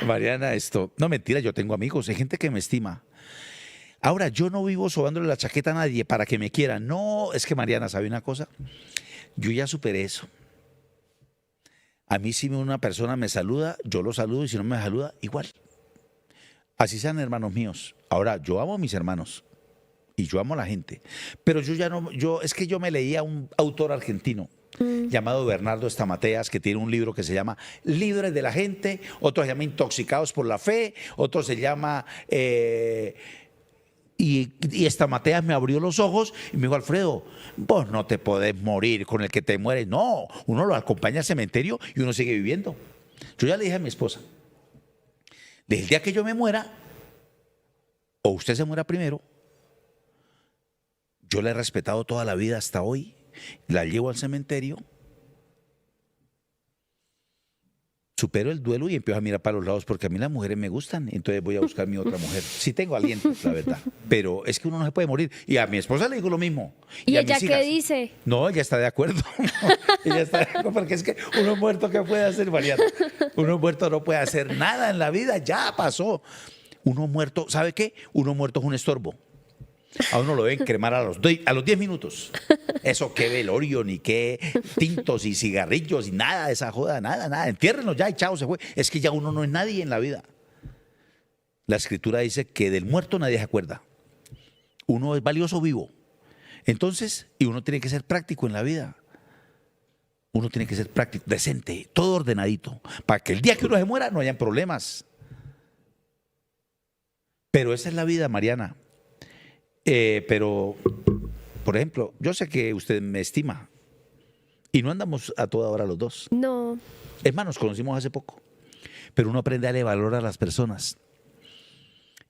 [SPEAKER 2] Mariana, no, mentira, yo tengo amigos, hay gente que me estima. Ahora, yo no vivo sobándole la chaqueta a nadie para que me quieran. No, es que Mariana, ¿sabe una cosa? Yo ya superé eso. A mí si una persona me saluda, yo lo saludo, y si no me saluda, igual. Así sean hermanos míos. Ahora, yo amo a mis hermanos y yo amo a la gente. Pero yo ya no, es que yo me leía a un autor argentino llamado Bernardo Estamateas, que tiene un libro que se llama Libres de la Gente, otro se llama Intoxicados por la Fe, otro se llama... Y Estamateas me abrió los ojos y me dijo: Alfredo, vos no te podés morir con el que te mueres. No, uno lo acompaña al cementerio y uno sigue viviendo. Yo ya le dije a mi esposa, desde el día que yo me muera, o usted se muera primero, yo la he respetado toda la vida hasta hoy, la llevo al cementerio, supero el duelo y empiezo a mirar para los lados, porque a mí las mujeres me gustan, entonces voy a buscar mi otra mujer. Sí tengo aliento, la verdad, pero es que uno no se puede morir. Y a mi esposa le digo lo mismo.
[SPEAKER 3] ¿Y
[SPEAKER 2] a
[SPEAKER 3] ella
[SPEAKER 2] mis
[SPEAKER 3] qué
[SPEAKER 2] hijas.
[SPEAKER 3] dice?
[SPEAKER 2] No, ella está de acuerdo. Ella está de acuerdo, porque es que uno muerto, ¿qué puede hacer, Mariana? Uno muerto no puede hacer nada en la vida, ya pasó. Uno muerto, ¿sabe qué? Uno muerto es un estorbo. A uno lo deben cremar a los 10 minutos. Eso qué velorio, ni qué tintos y cigarrillos, y nada de esa joda, nada. Entiérrenlo ya y chao, se fue. Es que ya uno no es nadie en la vida. La Escritura dice que del muerto nadie se acuerda. Uno es valioso vivo. Entonces, y uno tiene que ser práctico en la vida. Uno tiene que ser práctico, decente, todo ordenadito, para que el día que uno se muera no hayan problemas. Pero esa es la vida, Mariana. Pero, por ejemplo, yo sé que usted me estima y no andamos a toda hora los dos.
[SPEAKER 3] No.
[SPEAKER 2] Es más, nos conocimos hace poco, pero uno aprende a darle valor a las personas.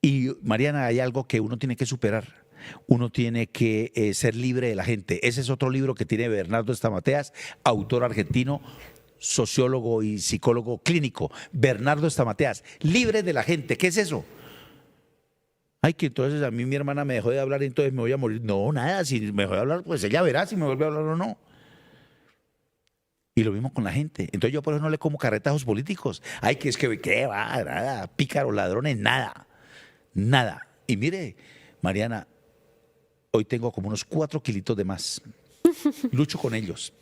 [SPEAKER 2] Y, Mariana, hay algo que uno tiene que superar. Uno tiene que ser libre de la gente. Ese es otro libro que tiene Bernardo Estamateas, autor argentino, sociólogo y psicólogo clínico. Bernardo Estamateas, libre de la gente. ¿Qué es eso? Ay, que entonces a mí mi hermana me dejó de hablar y entonces me voy a morir. No, nada, si me dejó de hablar, pues ella verá si me vuelve a hablar o no. Y lo mismo con la gente. Entonces yo por eso no le como carretazos políticos. Ay, que es que, ¿qué va? Nada, pícaros, ladrones, nada. Nada. Y mire, Mariana, hoy tengo como unos 4 kilitos de más. Lucho con ellos.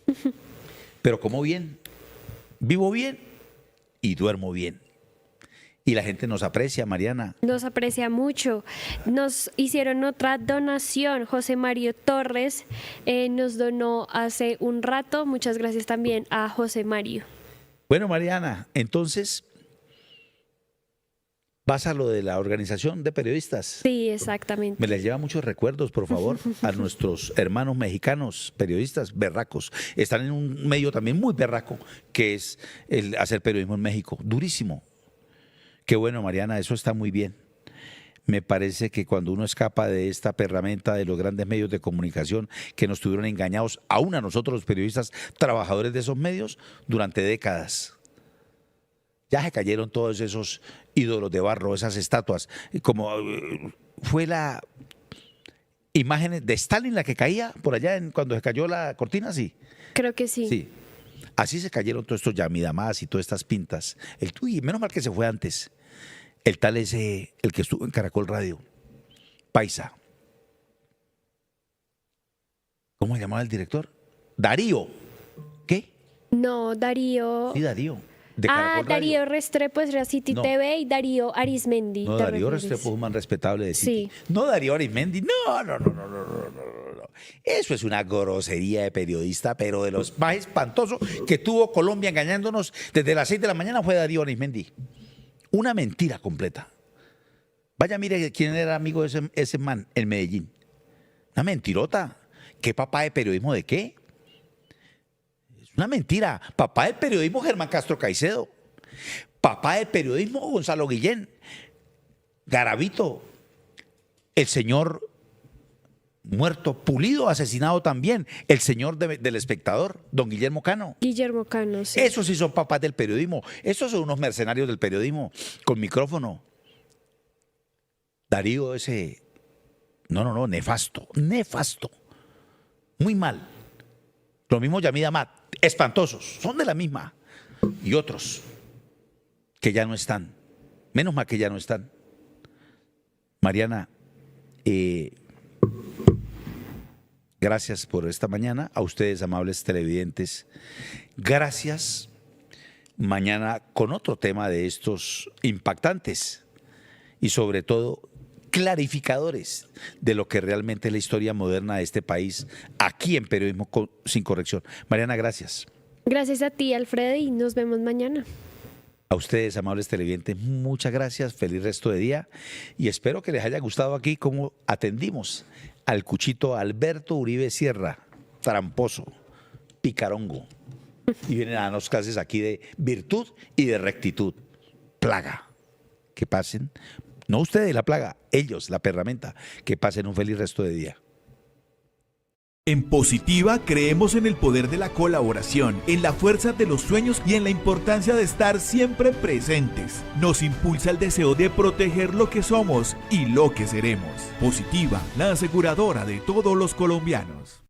[SPEAKER 2] Pero como bien, vivo bien y duermo bien. Y la gente nos aprecia, Mariana.
[SPEAKER 3] Nos aprecia mucho. Nos hicieron otra donación. José Mario Torres nos donó hace un rato. Muchas gracias también a José Mario.
[SPEAKER 2] Bueno, Mariana, entonces, ¿vas a lo de la organización de periodistas?
[SPEAKER 3] Sí, exactamente.
[SPEAKER 2] Me les lleva muchos recuerdos, por favor, a nuestros hermanos mexicanos, periodistas berracos. Están en un medio también muy berraco, que es el hacer periodismo en México. Durísimo. Qué bueno, Mariana, eso está muy bien. Me parece que cuando uno escapa de esta perramenta de los grandes medios de comunicación que nos tuvieron engañados, aún a nosotros los periodistas, trabajadores de esos medios, durante décadas. Ya se cayeron todos esos ídolos de barro, esas estatuas, como fue la imagen de Stalin la que caía por allá cuando se cayó la cortina, sí.
[SPEAKER 3] Creo que sí.
[SPEAKER 2] Sí. Así se cayeron todos estos Yamidamás y todas estas pintas. Uy, menos mal que se fue antes. El tal ese, el que estuvo en Caracol Radio, Paisa. ¿Cómo se llamaba el director? Darío. ¿Qué?
[SPEAKER 3] No, Darío.
[SPEAKER 2] Sí, Darío. De Caracol
[SPEAKER 3] Darío
[SPEAKER 2] Radio.
[SPEAKER 3] Restrepo es City
[SPEAKER 2] No.
[SPEAKER 3] TV y Darío Arismendi.
[SPEAKER 2] No,
[SPEAKER 3] ¿te
[SPEAKER 2] Darío
[SPEAKER 3] refieres?
[SPEAKER 2] Restrepo es un man respetable de City.
[SPEAKER 3] Sí.
[SPEAKER 2] No, Darío Arismendi. No. Eso es una grosería de periodista, pero de los más espantosos que tuvo Colombia engañándonos desde las 6 de la mañana fue Darío Arismendi. Una mentira completa. Vaya, mire quién era amigo de ese man en Medellín. Una mentirota. ¿Qué papá de periodismo de qué? Una mentira. Papá del periodismo, Germán Castro Caicedo. Papá del periodismo, Gonzalo Guillén. Garavito, el señor muerto, Pulido, asesinado también, el señor del Espectador, don Guillermo Cano.
[SPEAKER 3] Guillermo Cano, sí.
[SPEAKER 2] Esos sí son papás del periodismo. Esos son unos mercenarios del periodismo con micrófono. Darío ese... No, nefasto. Muy mal. Lo mismo Yamid Amad, espantosos, son de la misma. Y otros que ya no están. Menos mal que ya no están. Mariana, gracias por esta mañana. A ustedes, amables televidentes, gracias. Mañana con otro tema de estos impactantes y sobre todo clarificadores de lo que realmente es la historia moderna de este país, aquí en Periodismo Sin Corrección. Mariana, gracias.
[SPEAKER 3] Gracias a ti, Alfredo, y nos vemos mañana.
[SPEAKER 2] A ustedes, amables televidentes, muchas gracias, feliz resto de día y espero que les haya gustado aquí cómo atendimos al cuchito Alberto Uribe Sierra, tramposo, picarongo, y vienen a darnos clases aquí de virtud y de rectitud. Plaga. Que pasen, no ustedes la plaga, ellos, la perramenta, que pasen un feliz resto de día.
[SPEAKER 1] En Positiva creemos en el poder de la colaboración, en la fuerza de los sueños y en la importancia de estar siempre presentes. Nos impulsa el deseo de proteger lo que somos y lo que seremos. Positiva, la aseguradora de todos los colombianos.